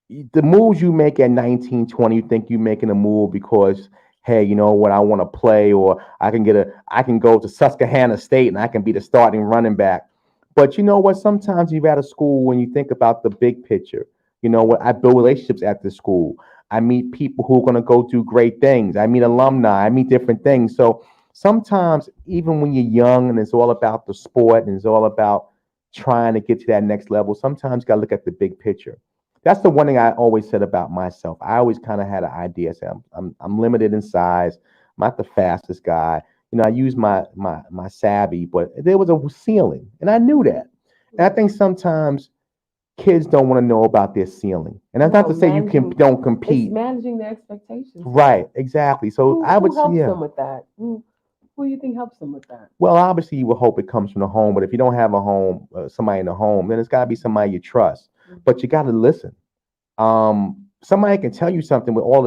the moves you make at 19, 20, you think you're making a move because, hey, you know what, I want to play, or I can go to Susquehanna State and I can be the starting running back. But you know what? Sometimes you're at a school when you think about the big picture. You know what? I build relationships at the school. I meet people who are going to go do great things. I meet alumni. I meet different things. So sometimes, even when you're young and it's all about the sport and it's all about trying to get to that next level, sometimes you got to look at the big picture. That's the one thing I always said about myself. I always kind of had an idea. Say I'm limited in size. I'm not the fastest guy. I use my savvy, but there was a ceiling, and I knew that. And I think sometimes kids don't want to know about their ceiling, and that's not to say you don't compete. It's managing their expectations. Right, exactly. So I would who helps say, them with that? Who do you think helps them with that? Well, obviously, you would hope it comes from the home, but if you don't have a home, somebody in the home, then it's got to be somebody you trust. But you got to listen. Somebody can tell you something with all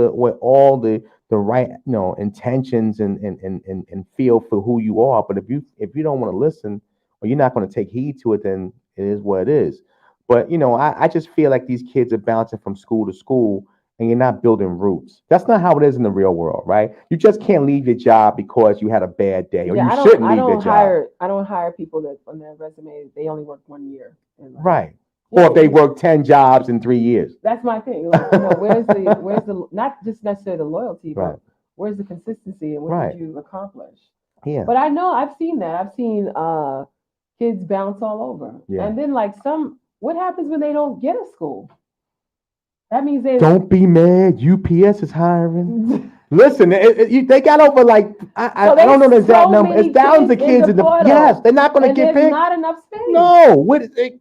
the right intentions and feel for who you are, but if you don't want to listen or you're not going to take heed to it, then it is what it is. But I just feel like these kids are bouncing from school to school, and you're not building roots. That's not how it is in the real world, right? You just can't leave your job because you had a bad day, or you shouldn't leave your job. I don't hire people that on their resume they only work 1 year. Right. Or if they work 10 jobs in 3 years. That's my thing. Like, where's the not just necessarily the loyalty, but where's the consistency and what did you accomplish? Yeah. But I know I've seen that. I've seen kids bounce all over. Yeah. And then what happens when they don't get a school? That means don't be mad. UPS is hiring. Listen, they got over I don't know the exact number. It's thousands of kids in the yes. They're not going to get picked. Not enough space. No,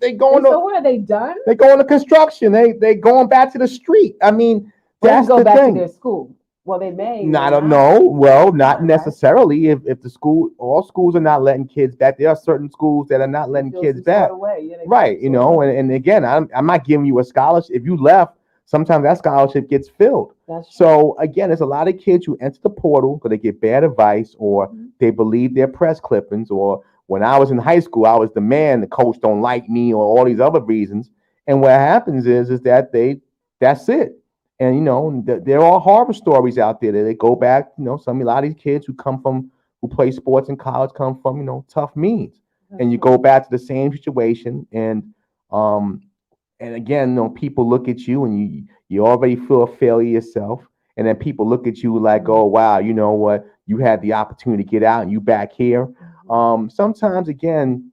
they going. So what are they done? They going to construction. They going back to the street. I mean, that's go the back thing. To their school. Well, they may. Not no. Well, not necessarily. If the school, all schools are not letting kids back. There are certain schools that are not letting kids back. Right. And again, I'm not giving you a scholarship. If you left, sometimes that scholarship gets filled. So again, there's a lot of kids who enter the portal because they get bad advice or they believe their press clippings, or when I was in high school, I was the man, the coach don't like me, or all these other reasons. And what happens is that that's it. And there are horror stories out there that they go back. A lot of these kids who play sports in college come from tough means, and you go back to the same situation, and again, people look at you and you already feel a failure yourself. And then people look at you like, oh, wow, you know what? You had the opportunity to get out and you back here. Sometimes, again,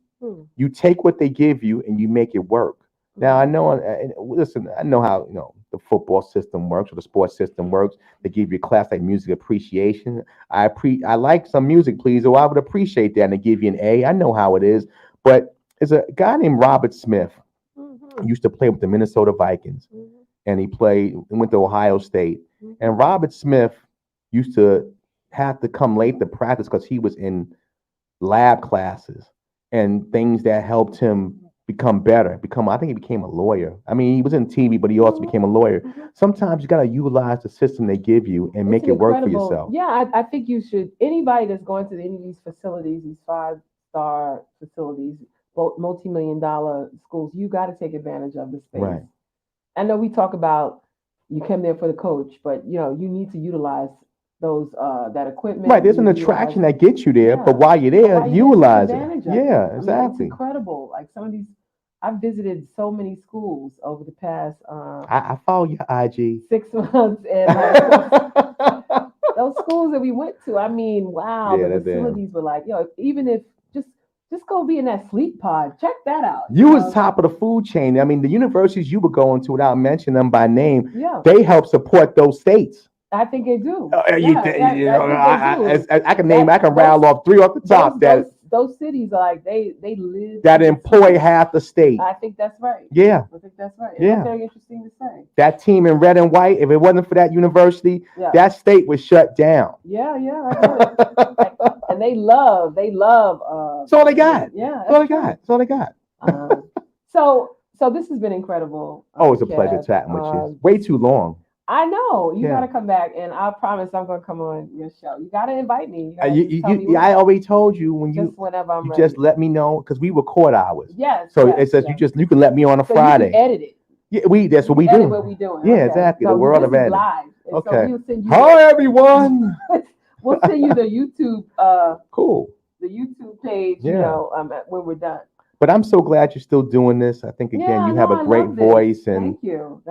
you take what they give you and you make it work. Now, I know, listen, I know how, the football system works or the sports system works. They give you a class like music appreciation. I like some music, please, or I would appreciate that, and they give you an A. I know how it is. But there's a guy named Robert Smith. He used to play with the Minnesota Vikings, and he went to Ohio State. And Robert Smith used to have to come late to practice because he was in lab classes and things that helped him become better. I think he became a lawyer. I mean, he was in TV, but he also became a lawyer. Sometimes you got to utilize the system they give you and make it work for yourself. Yeah, I think you should. Anybody that's going to any of these facilities, these 5-star facilities, multi-million-dollar schools, you got to take advantage of the space. Right. I know we talk about you come there for the coach, but you need to utilize those that equipment. Right, there's an attraction that gets you there, but while you're there, utilize it. Yeah, exactly. It's incredible. Like some of these, I've visited so many schools over the past. I follow your IG. 6 months, and those schools that we went to. I mean, wow, the facilities were like, even if just go be in that sleep pod. Check that out. You was top of the food chain. I mean, the universities you were going to, without mentioning them by name, they help support those states. I think they do. I can rattle off 3 off the top. Those cities are like they live that employ half the state. I think that's right. Yeah, I think that's right. Yeah, that's very interesting to say. That team in red and white, if it wasn't for that university, that state was shut down. Yeah, I get it. And they love. That's all they got. Yeah, that's all they got. So this has been incredible. Oh, it's a pleasure chatting with you. Way too long. I know you got to come back, and I promise I'm going to come on your show. You got to invite me. I already told you whenever I'm ready. Just let me know because we record hours. Yes. So it says you can let me on a Friday. You can edit it. Yeah, that's what we do. Edit what we doing. Yeah, exactly. So the world of editing. Live. Okay. So we'll send you hi everyone. We'll send you the YouTube. Cool. The YouTube page. When we're done. But I'm so glad you're still doing this. I think you have a great voice, and thank you.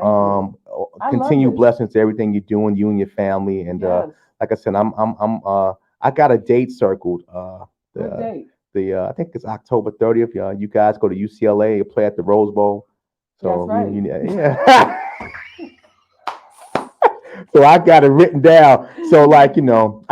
Continued blessings to everything you're doing, you and your family. And like I said, I got a date circled. What date? I think it's October 30th. You guys go to UCLA, play at the Rose Bowl. So that's right. Yeah. So I got it written down. So I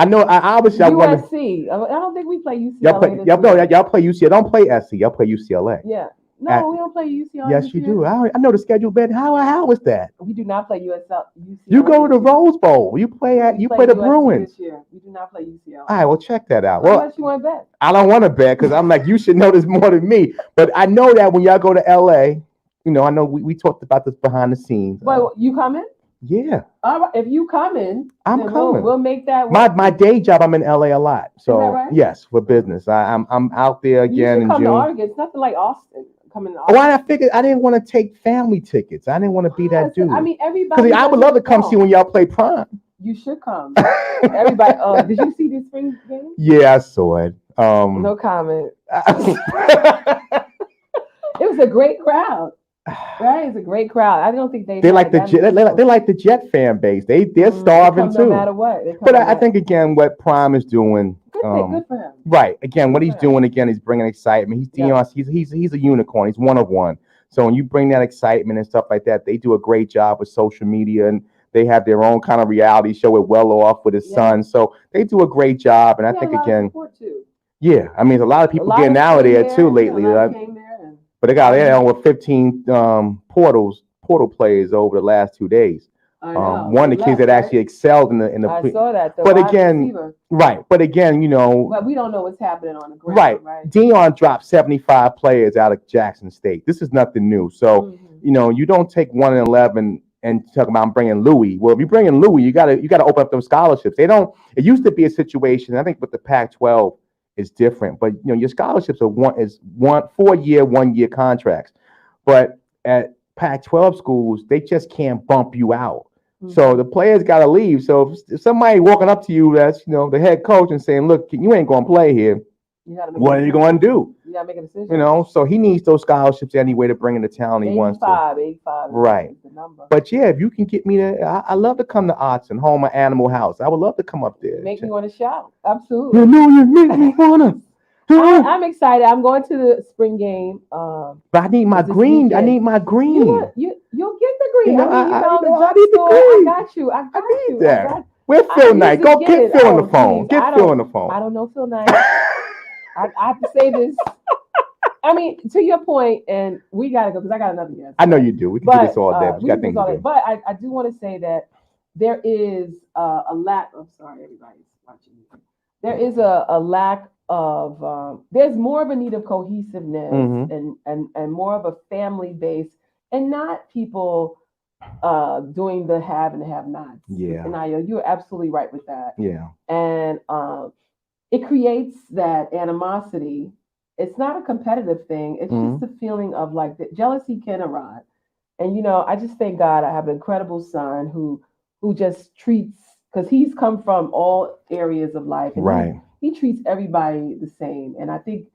know I obviously USC. I don't think we play UCLA. Y'all play UCLA. Don't play SC. Y'all play UCLA. Yeah. No, we don't play UCLA. Yes, you do. I know the schedule better. How is that? We do not play UCLA. You go to the Rose Bowl. You play the Bruins. This year. We do not play UCLA. All right, well, check that out. How much you want to bet? I don't want to bet because I'm like, you should know this more than me. But I know that when y'all go to LA, I know we talked about this behind the scenes. Well, you coming? Yeah. All right. If you coming, I'm coming. We'll make that work. My day job, I'm in LA a lot. So is that right? Yes, for business. I'm out there again in June. Come to Oregon. It's nothing like Austin. Coming to Austin. I figured I didn't want to take family tickets. I didn't want to be that dude. I mean, everybody. Because I would love to come see when y'all play Prime. You should come. Everybody. Did you see this spring game? Yeah, I saw it. No comment. It was a great crowd. Right, it's a great crowd. I don't think they like the Jet fan base. They're starving too. No matter what. But I think again, what Prime is doing. Good for him. Right. Again, what he's doing he's bringing excitement. He's a unicorn. He's one of one. So when you bring that excitement and stuff like that, they do a great job with social media, and they have their own kind of reality show with Well Off with his son. So they do a great job, and I think again, yeah. I mean, there's a lot of people getting out of there too lately. But they got over 15 portal players over the last 2 days. One of the kids that actually excelled in the. I saw that. But again, right. But again, But we don't know what's happening on the ground. Right. Deion dropped 75 players out of Jackson State. This is nothing new. So you don't take 1 and 11 and talk about I'm bringing Louis. Well, if you're bringing Louis, you gotta open up those scholarships. They don't. It used to be a situation. I think with the Pac-12 is different, but your scholarships are 4 year, 1 year contracts. But at Pac-12 schools, they just can't bump you out. So the players got to leave. So if somebody walking up to you, that's the head coach, and saying, "Look, you ain't going to play here. What are you going to do?" You got to make a decision. So he needs those scholarships anyway to bring in the talent he wants to. 85 Right. is the number. But yeah, if you can get me to, I love to come to Arts and home at Animal House. I would love to come up there. Make me want to shout. Absolutely. You make me wanna. I'm excited. I'm going to the spring game. But I need my green. Weekend. I need my green. You'll get the green. I need the green. I got you. I need that. Where's Phil Knight? Go get Phil on the phone. Get Phil on the phone. I don't know Phil Knight. I have to say this. I mean, to your point, and we got to go because I got another guest. I know you do. We can do this all day. We got things to do. But I do want to say that there is a lack. I'm sorry, everybody's watching. There is a lack of there's more of a need of cohesiveness and more of a family base, and not people doing the have and have nots. Yeah. And you're absolutely right with that. Yeah. And it creates that animosity. It's not a competitive thing. It's just a feeling of like that jealousy can arise. And I just thank God I have an incredible son who just treats, because he's come from all areas of life. And right. He treats everybody the same. And I think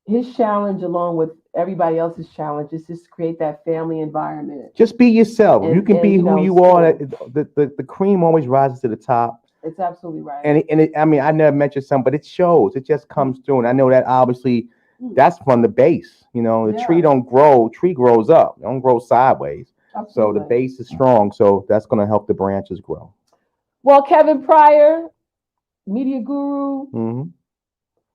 his challenge, along with everybody else's challenge, is just create that family environment. Just be yourself. You can be who you are. The cream always rises to the top. It's absolutely right. And I mean, I never mentioned something, but it shows. It just comes through. And I know that obviously that's from the base. The tree don't grow. Tree grows up. It don't grow sideways. Absolutely. So the base is strong. So that's going to help the branches grow. Well, Kevin Pryor, media guru,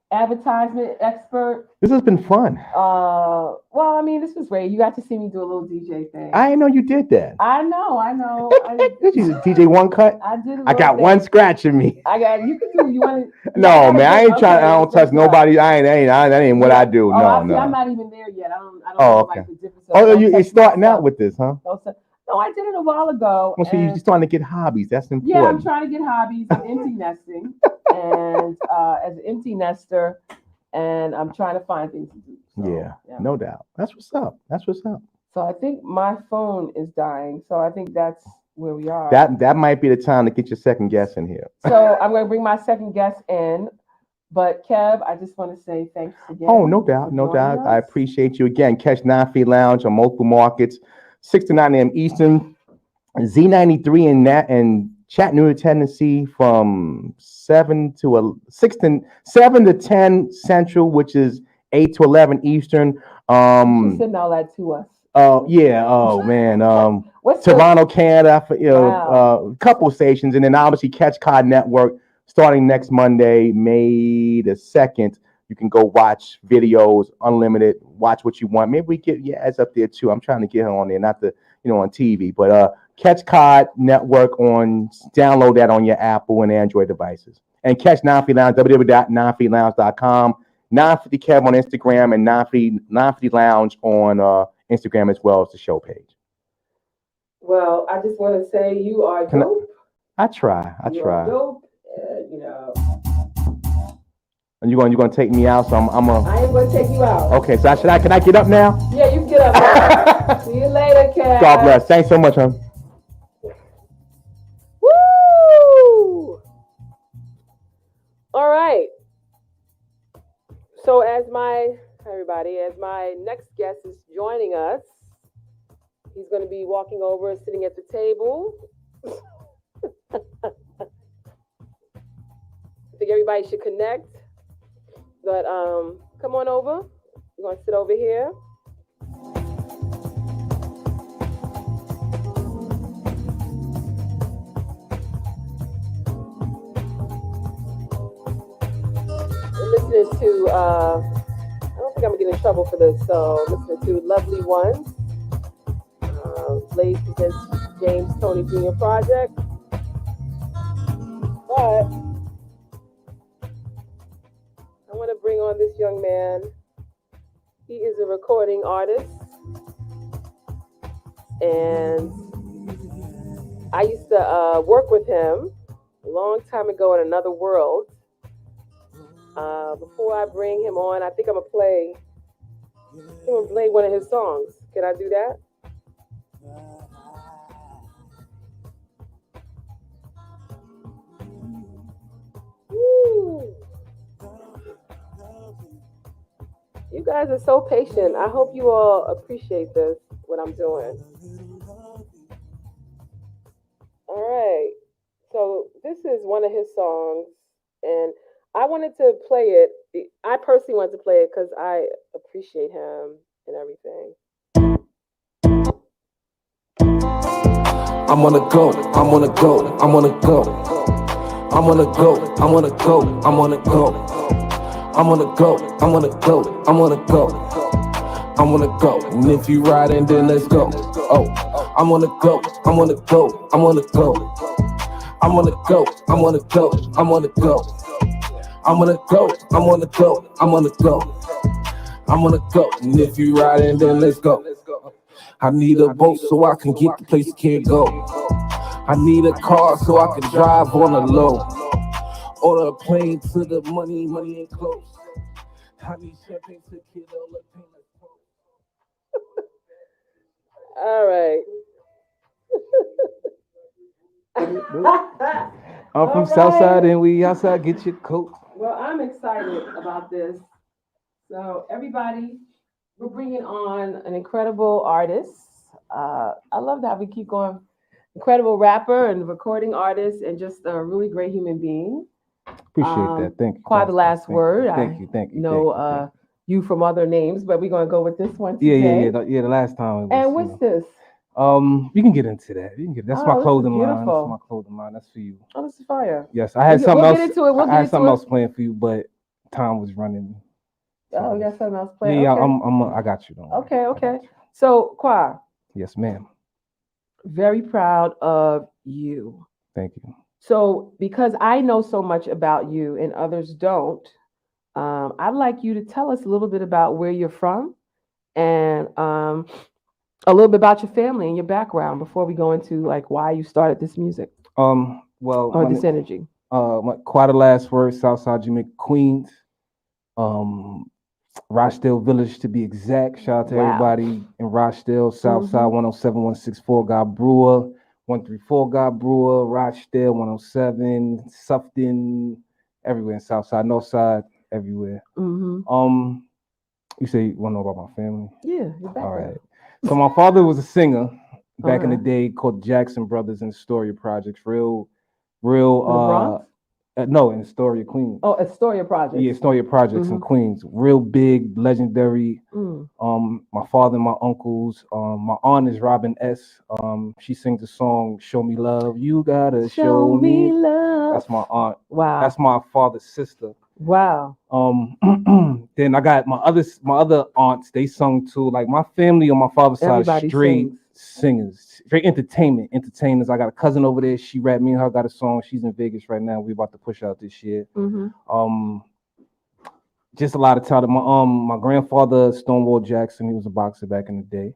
advertisement expert. This has been fun. Well, I mean, this was great. You got to see me do a little DJ thing. I didn't know you did that. I know. DJ One Cut. I did. I got one scratch in me. I got. You can do. You want to? No, man. I ain't trying. I don't touch nobody. That ain't what I do. No. I'm not even there yet. I don't know okay. like the difference. You're starting out with this, huh? No, I did it a while ago. Well, so you're starting to get hobbies. That's important. Yeah, I'm trying to get hobbies. I'm empty nesting, and as an empty nester, and I'm trying to find things to do. So, yeah, no doubt. That's what's up. So I think my phone is dying. So I think that's where we are. That might be the time to get your second guest in here. So I'm going to bring my second guest in. But Kev, I just want to say thanks again. Oh, no doubt. I appreciate you again. Catch 9 Feet Lounge on multiple markets, 6 to 9 a.m. Eastern, Z93 in Chattanooga, Tennessee, from 7 to 10 Central, which is 8 to 11 Eastern. She's sending all that to us. Oh yeah. Oh man. Toronto, Canada. A couple stations, and then obviously Catch Cod Network starting next Monday, May the 2nd. You can go watch videos, unlimited. Watch what you want. Maybe we get ads up there too. I'm trying to get her on there, not the on TV, but Catch Cod Network download that on your Apple and Android devices. And catch 9 Feet Lounge, www.9feetlounge.com. 950 Kev on Instagram, and 950 Lounge on Instagram, as well as the show page. Well, I just want to say you are dope. I try. Are dope. And you're going to take me out, so I am going to take you out. Okay, so can I get up now? Yeah, you can get up now. See you later, Kev. God bless. Thanks so much, huh? Woo! All right. So as my next guest is joining us, he's going to be walking over and sitting at the table. I think everybody should connect. But come on over. You're going to sit over here. We're listening to, I don't think I'm going to get in trouble for this, so listening to Lovely Ones. Blaze presents James Tony Jr. Project. But I want to bring on this young man. He is a recording artist, and I used to work with him a long time ago in another world. Before I bring him on, I think I'm gonna play one of his songs. Can I do that? Woo. You guys are so patient. I hope you all appreciate this, what I'm doing. All right. So this is one of his songs, and I wanted to play it. I personally wanted to play it because I appreciate him and everything. I'm on a go, I'm on a go, I'm on a go. I'm on a go, I'm on a go, I'm on a go. I'm on a go, I'm on a go, I'm on a go. I'm on a go, and if you riding, then let's go. Oh, I'm on a go, I'm on a go, I'm on a go. I'm on a go, I'm on a go, I'm on a go. I'm on a go, I'm on a go, I'm on a go. I'm on a go, and if you riding, then let's go. I need a boat so I can get the place you can't go. I need a car so I can drive on the low. Or a plane to the money ain't close. I need champagne to kill all the pain. All right. I'm from Southside and we outside. Get your coat. Well, I'm excited about this. So, everybody, we're bringing on an incredible artist. I love that we keep going. Incredible rapper and recording artist, and just a really great human being. Appreciate that. Thank you. Quite the last word. Thank you. Thank you. Know you from other names, but we're gonna go with this one today. Yeah. The last time. It was, and what's this? You can get into that. You can get. That's my clothing line. Beautiful. That's my clothing line. That's for you. Oh, this is fire. Yes, I had something we'll else. Get into it. We'll I get had something into else planned for you, but time was running. Oh, you got something else planned? Yeah, okay. I got you. Don't Okay. So, Kwa. Yes, ma'am. Very proud of you. Thank you. So, because I know so much about you and others don't, I'd like you to tell us a little bit about where you're from and a little bit about your family and your background before we go into like why you started this music. Well, or this energy. Quite a last word, Southside Jamaica, Queens. Rochdale Village to be exact. Shout out to everybody in Rochdale, Southside 107164, God Brewer, 134 God Brewer, Rochdale 107, Sufton, everywhere in Southside, Northside, everywhere. You say you want to know about my family? Yeah, all right. So my father was a singer back in the day called Jackson Brothers in Astoria Projects. Real no, in Astoria, Queens. Oh, Astoria Projects. Yeah, Astoria Projects in Queens. Real big, legendary. My father and my uncles. My aunt is Robin S. She sings the song "Show Me Love." You gotta show me love. That's my aunt. Wow. That's my father's sister. Wow. Then I got my other aunts. They sung too. Like my family on my father's side is straight singers, straight entertainers. I got a cousin over there. She rapped. Me and her got a song. She's in Vegas right now. We about to push out this year. Just a lot of talent. My grandfather Stonewall Jackson. He was a boxer back in the day.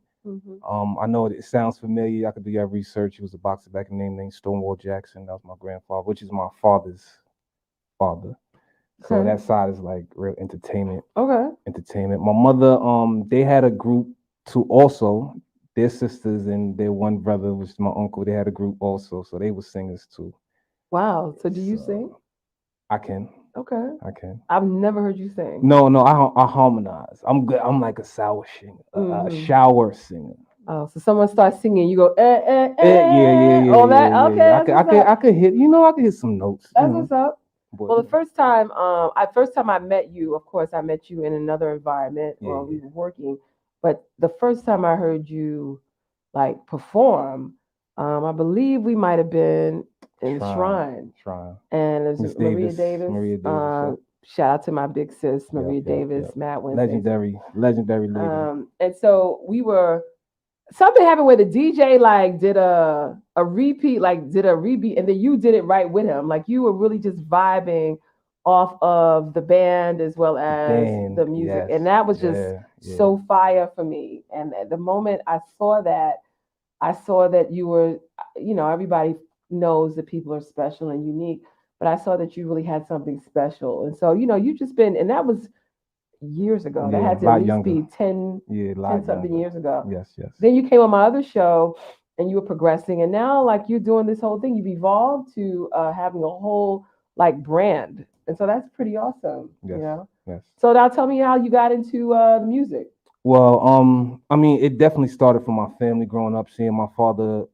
I know it sounds familiar. I could do your research. He was a boxer back in the day named Stonewall Jackson. That was my grandfather, which is my father's father. So that side is like real entertainment. Entertainment. My mother, they had a group too also. Their sisters and their one brother, which is my uncle, they had a group also. So they were singers too. Wow. So do you sing? I can. Okay. I can. I've never heard you sing. No, I harmonize. I'm good. I'm like a shower singer. A shower singer. Oh, so someone starts singing, you go, yeah. All that? Yeah. Okay. I could hit, I could hit some notes. That's what's up. But, well, the first time I met you, of course, I met you in another environment while we were working. But the first time I heard you like perform, I believe we might have been in Shrine. And it was Maria Davis. Shout out to my big sis, Maria Davis, Matt Winston. Legendary lady. And so something happened where the DJ like did a repeat, and then you did it right with him. Like you were really just vibing off of the band as well as the music. And that was just so fire for me. And at the moment I saw that, I saw that you were, everybody knows that people are special and unique, but I saw that you really had something special. And so, you just been, and that was years ago. That Yeah, had a to at lot least younger. be 10, Yeah, a 10 lot something younger. years ago. Yes, yes. Then you came on my other show and you were progressing. And now, like, you're doing this whole thing. You've evolved to having a whole, like, brand. And so that's pretty awesome, Yes, yes. So now tell me how you got into the music. Well, I mean, it definitely started from my family growing up, seeing my father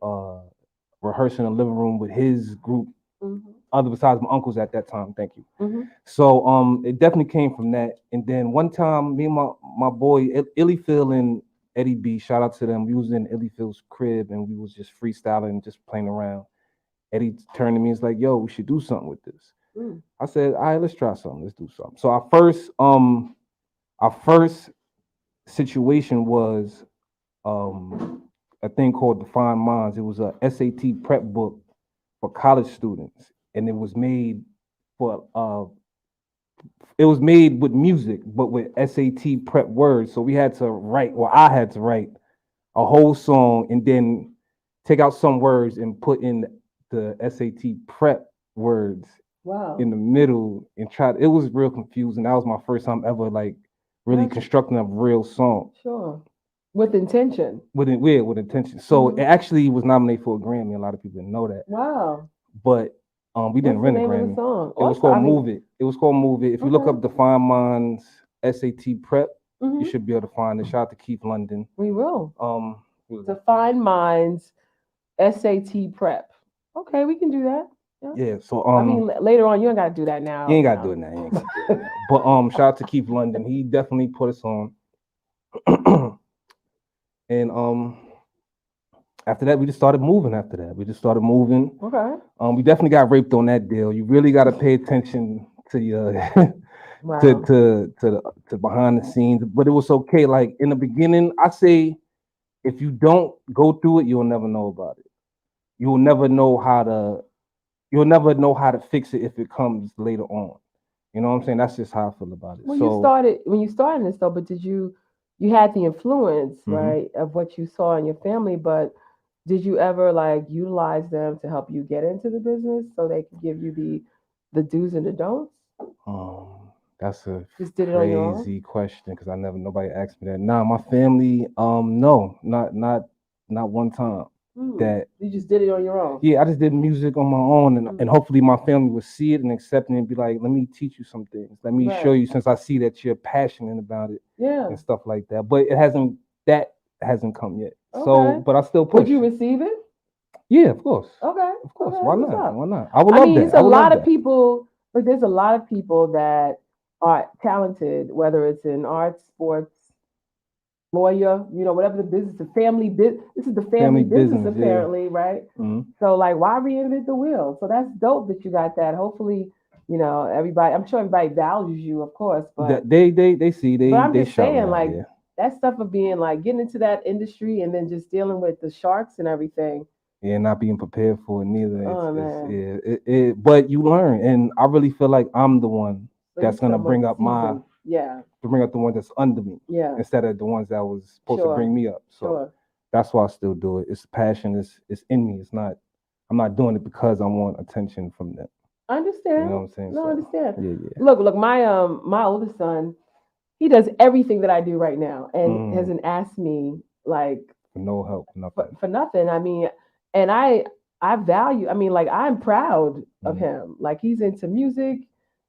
rehearsing in the living room with his group, Mm-hmm. other besides my uncles at that time. Thank you. Mm-hmm. So it definitely came from that. And then one time, me and my boy Illy Phil and Eddie B, shout out to them. We was in Illy Phil's crib and we was just freestyling and just playing around. Eddie turned to me and was like, "Yo, we should do something with this." Mm. I said, "All right, let's try something. Let's do something." So our first situation was a thing called Defined Minds. It was a SAT prep book for college students, and it was made with music, but with SAT prep words. So we had to write, or I had to write a whole song and then take out some words and put in the SAT prep words Wow. in the middle and try. It was real confusing. That was my first time ever like really That's- constructing a real song Sure. With intention. with intention. So it actually was nominated for a Grammy. A lot of people didn't know that, Wow. but we didn't What's win the a name of Grammy. the song? It was Also, called I mean- Move It. It was called Move It. If you look Okay. up Define Minds SAT Prep, Mhm. you should be able to find it. Shout out to Keith London. We will. Who was it? Define Minds SAT prep. Okay, we can do that. Yeah. So I mean, later on, you ain't got to do that now. you ain't gotta do it now. You ain't gotta do it now. But shout out to Keith London. He definitely put us on. And after that, we just started moving. After that, we just started moving. Okay. We definitely got raped on that deal. You really got to pay attention to your Wow. to behind the scenes. But it was okay. Like in the beginning, I say, if you don't go through it, you'll never know about it. You'll never know how to fix it if it comes later on. You know what I'm saying? That's just how I feel about it. When So you started this though, but did you had the influence, Mhm. right, of what you saw in your family, but did you ever like utilize them to help you get into the business so they could give you the do's and the don'ts? that's a Just did it on your own? crazy question because nobody asked me that. Nah, my family, no, not one time. That You just did it on your own. yeah, I just did music on my own, and hopefully my family would see it and accept it and be like, let me teach you some things. Let me show Right. you, since I see that you're passionate about it Yeah. and stuff like that. But that hasn't come yet. Okay. So, but I still push. Would you receive it? Yeah, of course. Okay. Of course. Okay, Why that's what's not? up. Why not? I would I love mean, that. it's I a would lot love of that. people, but there's a lot of people that are talented, whether it's in arts, sports, lawyer, whatever the business, the family business. This is the family business business, yeah. apparently, right? Mhm. So like, why reinvent the wheel? So that's dope that you got that. Hopefully, everybody. I'm sure everybody values you, of course, but They see but I'm they just shout me saying, out, like, yeah. that stuff of being like getting into that industry and then just dealing with the sharks and everything. Yeah, not being prepared for it neither. Oh, man. But you learn, and I really feel like I'm the one So that's you're gonna bring up seasoned. Yeah. to bring up the ones that's under me Yeah. instead of the ones that was supposed Sure. to bring me up. So Sure. that's why I still do it. It's passion. It's in me. I'm not doing it because I want attention from them. I understand. You know what I'm saying? No, I So, understand. yeah. Look, my oldest son, he does everything that I do right now and hasn't asked me like For no help, nothing. for nothing. I mean, and I value, I mean, like, I'm proud of him. Like, he's into music,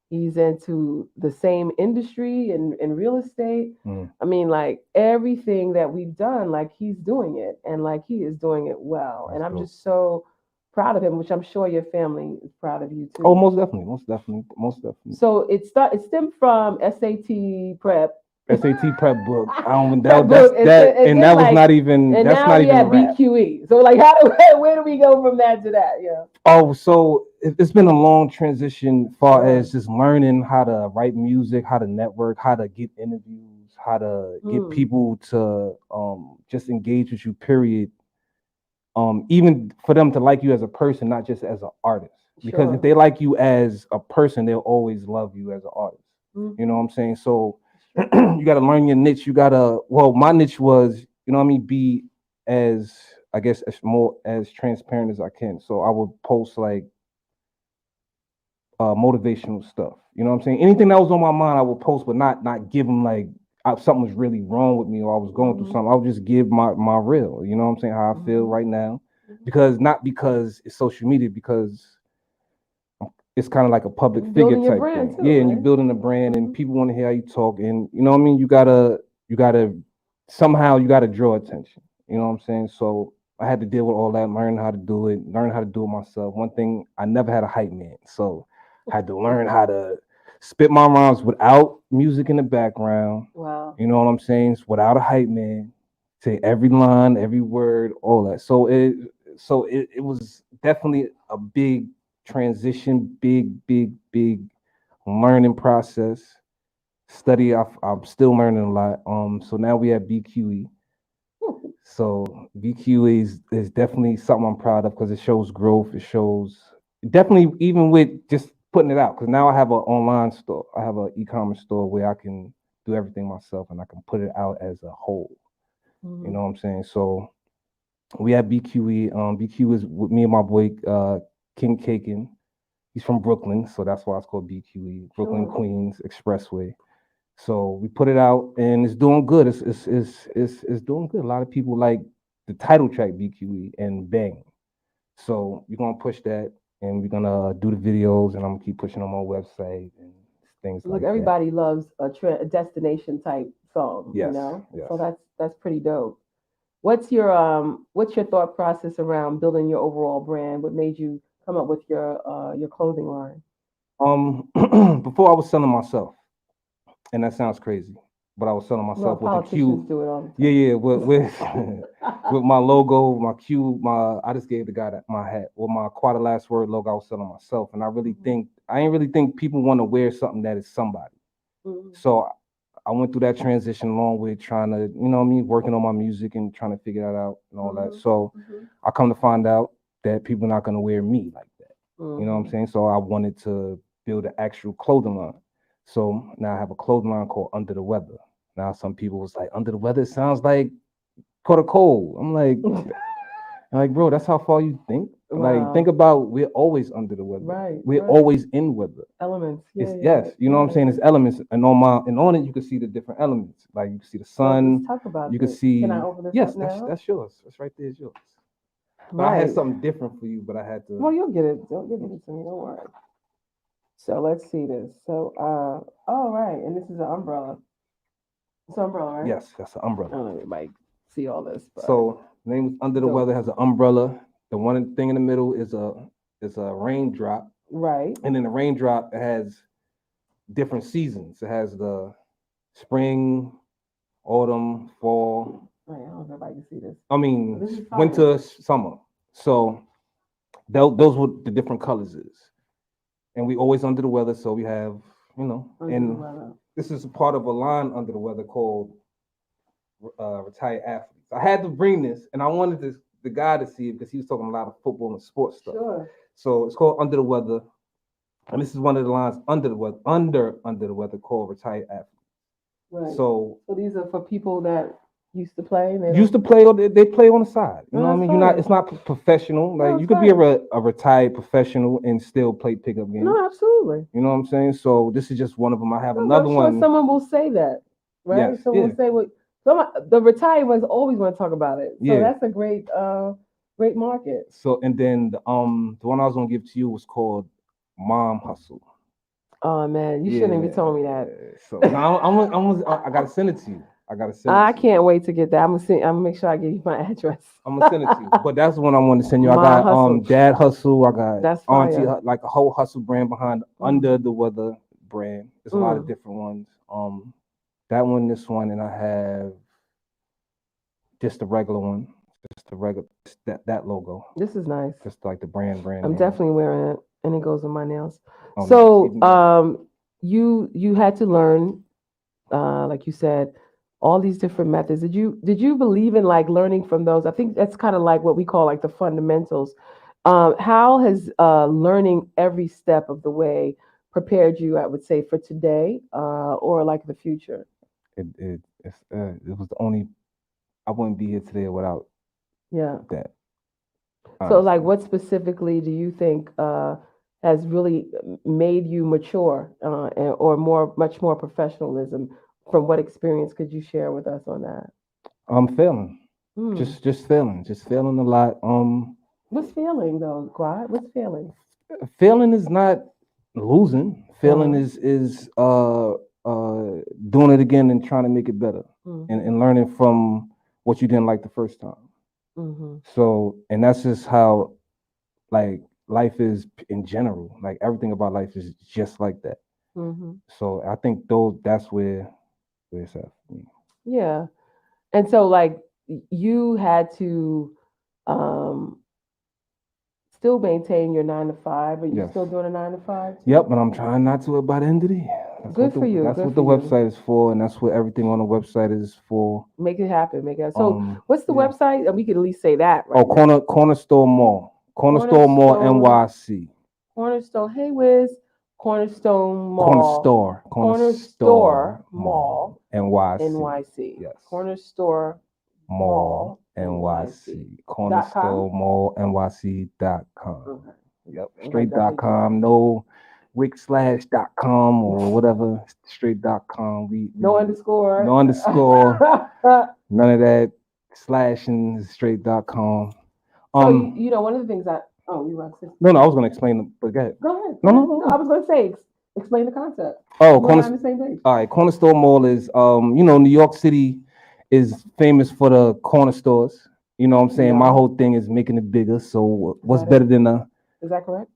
he's into the same industry in real estate. I mean, like, everything that we've done, like, he's doing it, and like, he is doing it well. That's And I'm dope. just so proud of him, which I'm sure your family is proud of you too. Oh, most definitely. So it stemmed from SAT prep. SAT prep book. I don't. Prep That book, and that was like- not even. And That's now not we even have a rap. BQE. So like, where do we go from that to that? Yeah. Oh, so it's been a long transition far Yeah. as just learning how to write music, how to network, how to get interviews, how to get people to just engage with you, period. Even for them to like you as a person, not just as an artist. Because Sure. if they like you as a person, they'll always love you as an artist. You know what I'm saying? So you gotta learn your niche. My niche was, be as I guess, as transparent as I can. So I would post like motivational stuff. You know what I'm saying? Anything that was on my mind, I would post, but not give them like something was really wrong with me or I was going through something. I would just give my real. You know what I'm saying? How I feel right now, because it's social media, because it's kind of like a public figure type thing. Too, yeah, right? and you're building a brand, and people want to hear how you talk, and you know what I mean. You gotta somehow you gotta draw attention. You know what I'm saying? So I had to deal with all that, learn how to do it myself. One thing, I never had a hype man, so I had to learn how to spit my rhymes without music in the background. Wow. You know what I'm saying? Without a hype man, say every line, every word, all that. So it was definitely a big transition, big learning process. Study, I'm still learning a lot. So now we have BQE. So BQE is definitely something I'm proud of because it shows growth. It shows definitely, even with just putting it out, because now I have an online store. I have an e-commerce store where I can do everything myself and I can put it out as a whole. You know what I'm saying? So we have BQE. BQE is with me and my boy King Kaken. He's from Brooklyn, so that's why it's called BQE, Brooklyn Queens Expressway. So we put it out, and it's doing good. It's doing good. A lot of people like the title track BQE and Bang. So we're gonna push that, and we're gonna do the videos, and I'm gonna keep pushing on my website and things like Look, that. everybody loves a destination type song, Yes, you know. yes. So that's pretty dope. What's your thought process around building your overall brand? What made you come up with your clothing line? Before I was selling myself, and that sounds crazy, but I was selling Well, myself with the politicians Q. do it all the time. Yeah, with with my logo, my Q, I just gave the guy my hat with my Quad Last Word logo. I was selling myself, and I ain't really think people want to wear something that is somebody. So I went through that transition along with trying to, you know what I mean, working on my music and trying to figure that out and all that. So I come to find out that people are not gonna wear me like that. You know what I'm saying? So I wanted to build an actual clothing line. So now I have a clothing line called Under the Weather. Now some people was like, Under the Weather sounds like caught a cold. I'm like, bro, that's how far you think. Like, think about, we're always under the weather. Right. We're always in weather. Elements. Yes, you know what I'm saying? It's elements, and on it you can see the different elements. Like you can see the sun. Let's talk about You can this. see. Can I open this yes, up now? that's yours. That's right there. Is yours. But I had something different for you, but I had to. Well, you'll get it. You'll get it to me. Don't worry. So let's see this. So, all right, and this is an umbrella. It's an umbrella, right? Yes, that's an umbrella. I don't know if everybody see all this. But So the name Under the Weather has an umbrella. The one thing in the middle is a raindrop. Right. And then the raindrop, it has different seasons. It has the spring, autumn, fall. Right, I don't know if everybody can see this. I mean, winter, summer. So those what the different colors is. And we always under the weather, so we have, you know, this is a part of a line under the weather called Retired Athletes. I had to bring this, and I wanted the guy to see it because he was talking a lot of football and sports stuff. Sure. So it's called Under the Weather, and this is one of the lines under the weather called Retired Athletes. Right. So these are for people that used to play. Or they play on the side. You know what I mean? Fine. It's not professional. Like you could be a retired professional and still play pickup games. No, absolutely. You know what I'm saying? So this is just one of them. I have another one. Someone will say that, right? Yes, Someone will say what. The retired ones always want to talk about it. So that's a great market. So and then the one I was gonna give to you was called Mom Hustle. Oh man, you shouldn't even told me that. So now I gotta send it to you. I can't wait to get that. I'm gonna make sure I give you my address. I'm gonna send it to you. But that's the one I want to send you. Mom I got Hustle. Dad Hustle. I got That's Auntie, fire. like a whole hustle brand behind Under the Weather brand. There's a lot of different ones. That one, this one, and I have just the regular one. Just the regular that logo. This is nice. Just like the brand. I'm definitely wearing it, and it goes with my nails. Oh, So, you had to learn, like you said, all these different methods. Did you believe in like learning from those? I think that's kind of like what we call like the fundamentals. How has learning every step of the way prepared you, I would say, for today or like the future? It was the only. I wouldn't be here today without Yeah. that. So, like, what specifically do you think has really made you mature or much more professionalism? From what experience could you share with us on that? I'm failing. Hmm. Just failing a lot. What's failing though, Clyde? What's failing? Failing is not losing. Failing Uh-huh. is doing it again and trying to make it better, and learning from what you didn't like the first time. Mm-hmm. So, and that's just how like life is in general. Like everything about life is just like that. Mm-hmm. So I think that's where it's at for me. Yeah. And so, like, you had to um, still maintain your 9 to 5. Are you Yes. still doing a 9 to 5? Yep, but I'm trying not to about the end of the year. Good for you. That's Good what for the you. website is for, and that's what everything on the website is for. Make it happen. Make it happen. So, what's the Yeah. website? And we could at least say that right Oh, now. Corner Store Mall. Corner Store Mall NYC. Cornerstone. Hey, Wiz. Cornerstone Corner Mall. Store. Corner Store Mall Mall NYC. NYC. Yes. Corner Store Mall NYC. NYC. Corner Store Mall NYC.com. Okay. Yep. Okay, Straight.com. No Rick/.com or whatever. Straight.com. No underscore. No underscore. None of that slashing. Straight.com. So you know, one of the things you want to say? No, I was gonna explain them, but go ahead. Go ahead. No. I was going to say, explain the concept. Oh, We're on the same page. All right, Corner Store Mall is New York City is famous for the corner stores. You know what I'm saying? Yeah. My whole thing is making it bigger. So what's that better than a Is that correct?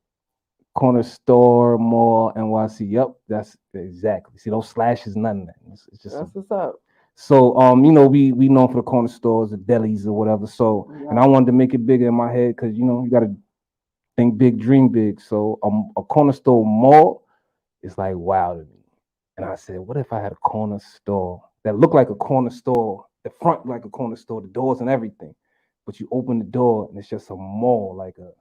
Corner Store Mall NYC? Yep, that's exactly. See those slashes, none of that. It's just That's what's up. so we known for the corner stores, the delis or whatever. So and I wanted to make it bigger in my head because you gotta think big, dream big. So a corner store mall is like wow to me. And I said, what if I had a corner store that looked like a corner store, the front like a corner store, the doors and everything, but you open the door and it's just a mall, like a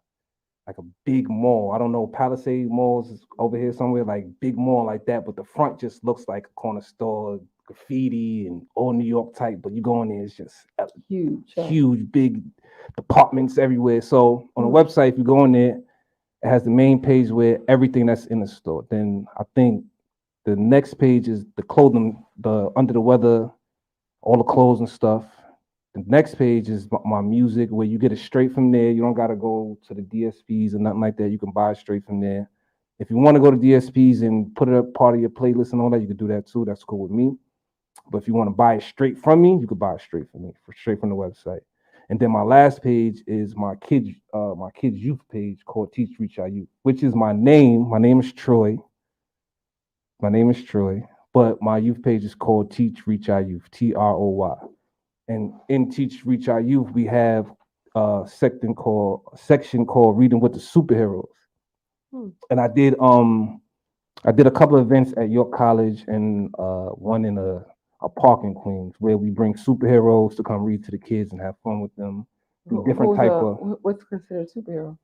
big mall. I don't know, Palisade malls is over here somewhere, like big mall like that, but the front just looks like a corner store, graffiti and all New York type. But you go in there, it's just huge, big departments everywhere. So on the website, if you go in there, it has the main page where everything that's in the store. Then I think the next page is the clothing, the under the weather, all the clothes and stuff. The next page is my music, where you get it straight from there. You don't got to go to the DSPs or nothing like that. You can buy it straight from there. If you want to go to DSPs and put it up part of your playlist and all that, you can do that too. That's cool with me. But if you want to buy it straight from me, you can buy it straight from me, straight from the website. And then my last page is my kids youth page called Teach Reach Our Youth, which is my name. My name is Troy. But my youth page is called Teach Reach Our Youth, TROY. And in Teach Reach Our Youth, we have a section called Reading with the Superheroes. And I did a couple of events at York College and one in a park in Queens where we bring superheroes to come read to the kids and have fun with them. Different type of what's considered superhero?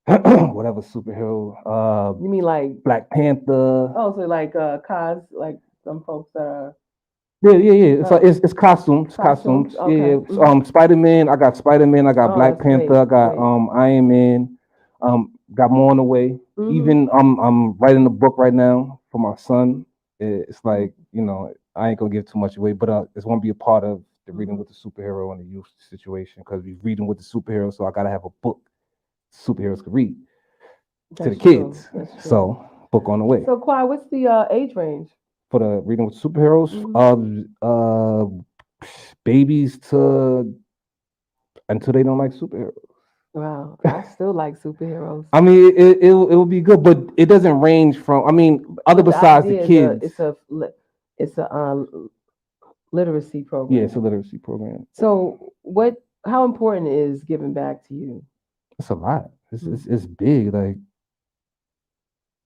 whatever superhero. You mean like Black Panther? Oh, so like like some folks that are. Yeah. It's costumes. Okay. Yeah. Spider-Man. I got Spider-Man. I got Black Panther. Great. I got Iron Man. Got more on the way. Even I'm writing a book right now for my son. It's like I ain't gonna give too much away, but it's gonna be a part of the reading with the superhero and the youth situation because we're reading with the superhero, so I gotta have a book superheroes can read to the kids. So book on the way. So Kwai, what's the age range for the reading with superheroes? Babies to until they don't like superheroes. Wow, I still like superheroes. I mean, it will be good, but it doesn't range from. I mean, other besides the kids. It's a literacy program. Yeah, it's a literacy program. So, how important is giving back to you? It's a lot. It's big. Like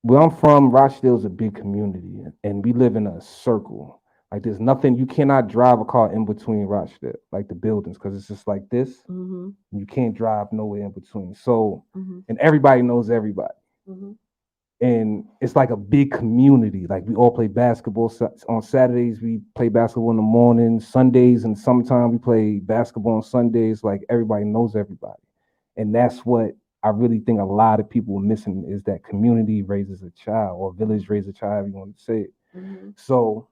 where I'm from, Rochdale's a big community, and we live in a circle. Like there's nothing, you cannot drive a car in between Rochdale, like the buildings, because it's just like this. You can't drive nowhere in between. So, and everybody knows everybody. and it's like a big community. Like we all play basketball on Saturdays. We play basketball in the morning. Sundays and summertime we play basketball on Sundays. Like everybody knows everybody, and that's what I really think a lot of people are missing is that community raises a child or village raises a child, however you want to say it. So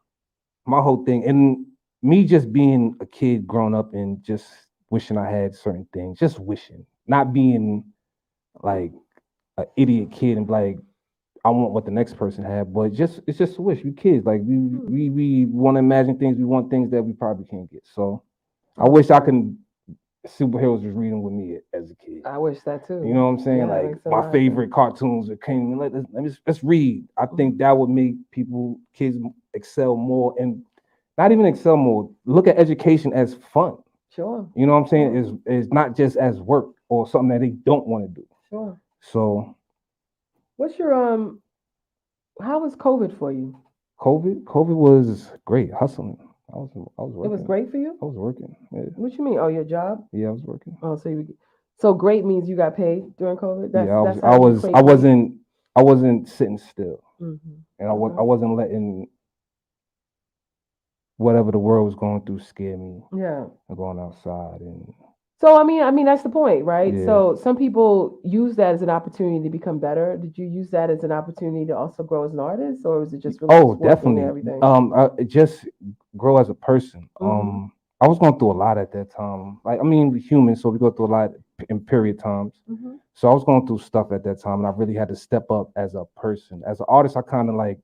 my whole thing, and me just being a kid growing up and just wishing I had certain things, just wishing, not being like an idiot kid and like I want what the next person had, but just it's just a wish. We kids, like we want to imagine things, we want things that we probably can't get. So I wish I can superheroes was reading with me as a kid. I wish that too. You know what I'm saying? Yeah, like my favorite cartoons that came. Let's read. I think that would make kids excel more, and not even excel more. Look at education as fun. Sure. You know what I'm saying? Is not just as work or something that they don't want to do. Sure. So, what's your how was COVID for you? COVID was great. Hustling. I was working. It was great for you? I was working. Yeah. What you mean? Oh, your job? Yeah, I was working. Oh, so great means you got paid during COVID? I wasn't sitting still. Mm-hmm. And I wasn't letting whatever the world was going through scare me. Yeah. And going outside and so I mean that's the point, right? Yeah. So some people use that as an opportunity to become better. Did you use that as an opportunity to also grow as an artist, or was it just really definitely everything? Just grow as a person. Mm-hmm. I was going through a lot at that time. Like, I mean, we're human, so we go through a lot in period times. Mm-hmm. So I was going through stuff at that time, and I really had to step up as a person. As an artist, I kind of like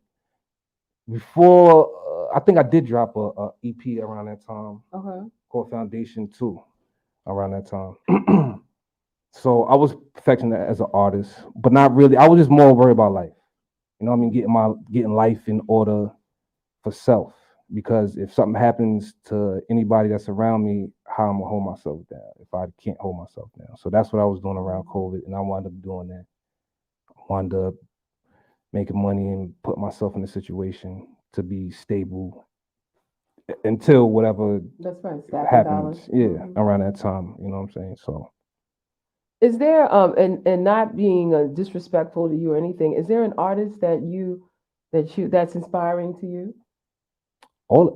before. I think I did drop a EP around that time. Okay. Called Foundation 2. Around that time. So I was perfecting that as an artist, but not really. I was just more worried about life. You know what I mean? Getting life in order for self. Because if something happens to anybody that's around me, how I'm gonna hold myself down if I can't hold myself down. So that's what I was doing around COVID, and I wound up doing that. I wound up making money and put myself in a situation to be stable until whatever happens, around that time, you know what I'm saying? So, is there and not being disrespectful to you or anything? Is there an artist that's inspiring to you?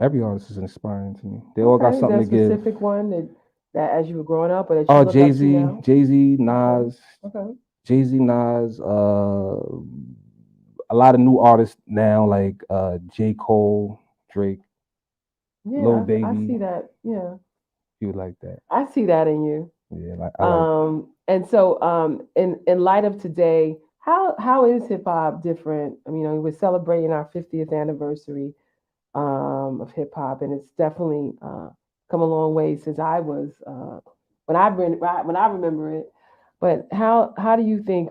Every artist is inspiring to me. They all got something to give. A specific one that as you were growing up, or that you look Jay-Z, up to now? Jay-Z, Nas, okay. Jay-Z, Nas, a lot of new artists now like J. Cole, Drake. Yeah, Lil Baby. I see that. Yeah, you would like that. I see that in you. Yeah, I like and so in light of today, how is hip hop different? I mean, we're celebrating our 50th anniversary of hip hop, and it's definitely come a long way since I was when I remember it. But how do you think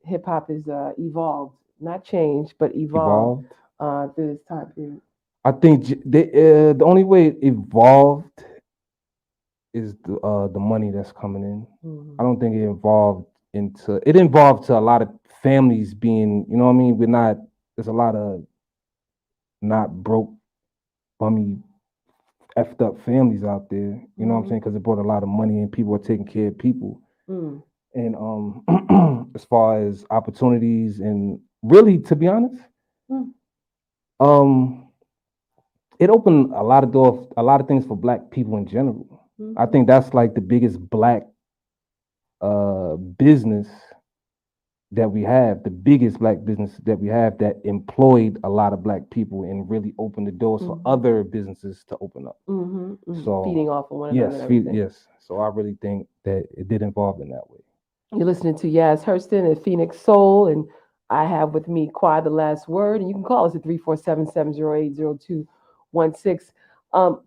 hip hop is evolved, not changed, but evolved through this time period? I think the only way it evolved is the money that's coming in. Mm-hmm. I don't think it involved to a lot of families being, you know what I mean? There's a lot of not broke, bummy, effed up families out there. You know what I'm saying? Because it brought a lot of money and people are taking care of people. Mm. And as far as opportunities and really, to be honest, it opened a lot of doors, a lot of things for Black people in general. Mm-hmm. I think that's like the biggest Black business that we have, the biggest Black business that we have that employed a lot of Black people and really opened the doors for other businesses to open up. Mm-hmm. Mm-hmm. So feeding off of one another. Yes. So I really think that it did involve in that way. You're listening to Yaz Hurston at Phoenix Soul, and I have with me Quad the Last Word, and you can call us at 347-708-0216.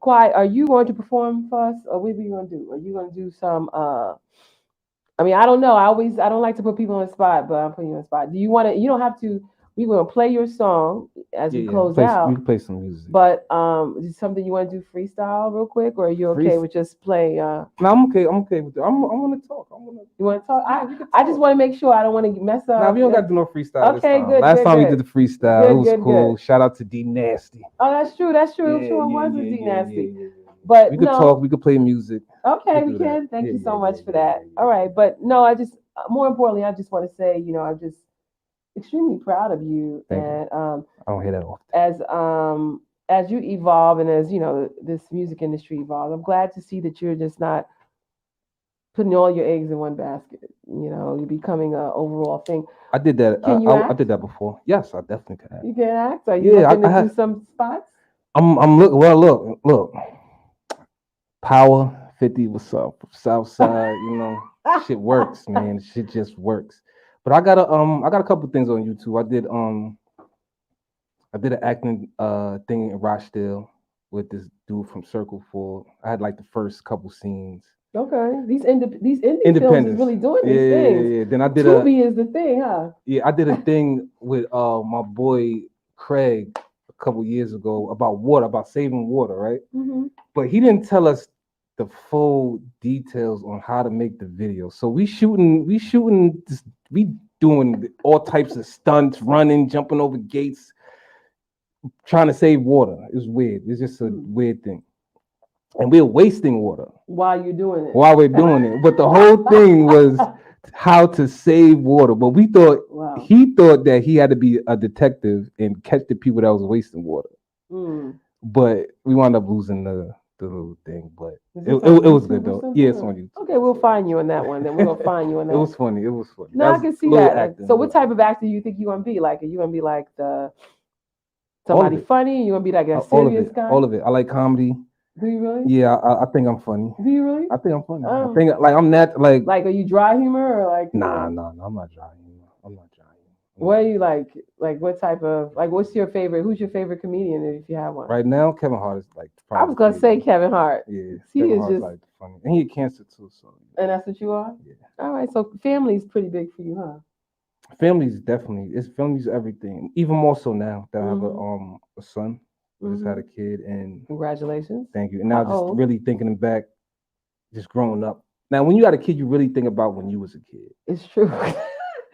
Quad, are you going to perform for us, or what are you going to do? Are you going to do some? I mean, I don't know. I don't like to put people on the spot, but I'm putting you on the spot. Do you want to? You don't have to. We're going to play your song as we close out. We can play some music. But is it something you want to do freestyle real quick, or are you okay with just play? No, I'm okay. I'm okay with that. I want to talk. You want to talk? I just want to make sure I don't want to mess up. No, we don't got to do no freestyle. Okay, good. Last time we did the freestyle. It was cool. Shout out to D Nasty. Oh, that's true. It was D Nasty. Yeah. But we could talk. We could play music. Okay, we can. Thank you so much for that. All right, but no, more importantly, I just want to say, extremely proud of you. Thank you. And I don't hear that often. as you evolve and as you know this music industry evolves, I'm glad to see that you're just not putting all your eggs in one basket. You know, you're becoming a overall thing. I did that. Can you I act? did that before. Yes, I definitely can act. You can act. Are you Yeah, looking to I do some spots? I'm look. Well, look. Power 50. What's up? South Side. You know, shit works, man. Shit just works. But I got a couple things on YouTube. I did an acting thing in Rochdale with this dude from Circle 4. I had like the first couple scenes. Okay, these indie films is really doing these things. Yeah. Then I did Tubi is the thing, huh? I did a thing with my boy Craig a couple years ago about water, about saving water, right? Mm-hmm. But he didn't tell us the full details on how to make the video. So we doing all types of stunts, running, jumping over gates, trying to save water. It's weird. It's just a weird thing. And we're wasting water while you're doing it. While we're doing it. But the whole thing was how to save water. But we thought he thought that he had to be a detective and catch the people that was wasting water. But we wound up losing the little thing. But it was good though. Yeah, it's on YouTube. Okay, we'll find you on that one. Then we're gonna find you on that. It was funny. No, I can see that. So what type of actor do you think you're gonna be? Like, are you gonna be like somebody funny? You gonna be like a serious guy? All of it. I like comedy. Do you really? Yeah, I think I'm funny. Do you really? I think I'm funny. I think like I'm not like. Like, are you dry humor or like? Nah, I'm not dry humor. I'm not dry humor. What are you like? Like, what type of what's your favorite? Who's your favorite comedian if you have one? Right now, Kevin Hart is like. I was gonna say Kevin Hart. Yeah, he Kevin is Hart's just like funny, and he had cancer too. So. And that's what you are. Yeah. All right, so family's pretty big for you, huh? Family's everything. Even more so now that I have a son. Just had a kid, and congratulations. Thank you. And now just really thinking back, just growing up. Now, when you got a kid, you really think about when you was a kid. It's true.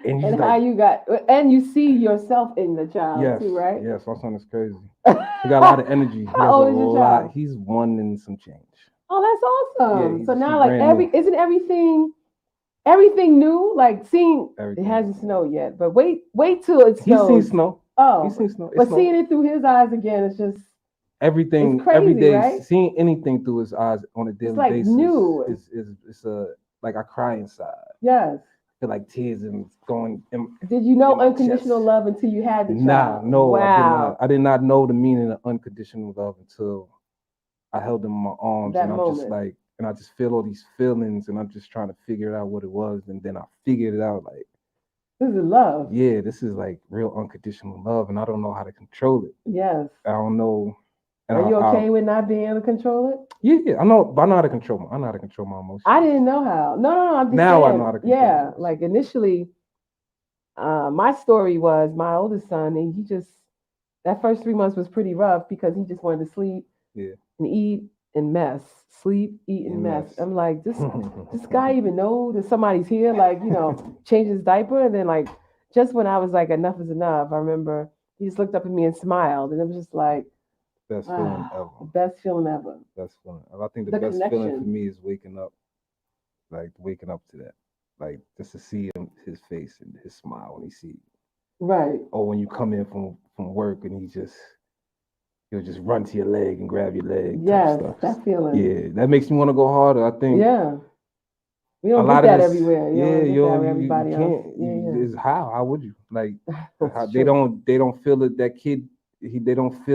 And how you got, and you see yourself in the child too, right? Yes, my son is crazy. He got a lot of energy. How old is your child? He's 1 and some change. Oh, that's awesome. Yeah, so now, like isn't everything new? Like it hasn't snowed yet, but wait till it snows. He's seen snow. Oh, he's seen snow. But seeing it through his eyes again, it's just everything. It's crazy, every day, right? Seeing anything through his eyes on a daily basis. New. It's like I cry inside. Yes. I feel like tears and going. Did you know unconditional love until you had the child? No, wow. I did not know the meaning of unconditional love until I held him in my arms, and I'm just like, and I just feel all these feelings, and I'm just trying to figure out what it was, and then I figured it out like. This is love. Yeah, this is like real unconditional love, and I don't know how to control it. Yes. I don't know. Are you okay with not being able to control it? Yeah, I know, but I know how to control my emotions. I didn't know how. No, I'm just now saying, I know how to control. Yeah, like initially, my story was my oldest son, and he just that first 3 months was pretty rough because he just wanted to sleep, and eat and mess, sleep, eat and mess. I'm like, this guy even know that somebody's here? Like, change his diaper, and then like just when I was like, enough is enough. I remember he just looked up at me and smiled, and it was just like. Best feeling ever. Best feeling ever. Best feeling. I think the best feeling for me is waking up to that, like just to see his face and his smile when he sees you. Right. Or when you come in from work and he'll just run to your leg and grab your leg. Yes, that feeling. Yeah, that makes me want to go harder. I think. Yeah. We don't get that everywhere. Everybody else. How would you like? They don't feel it. That kid. They don't feel.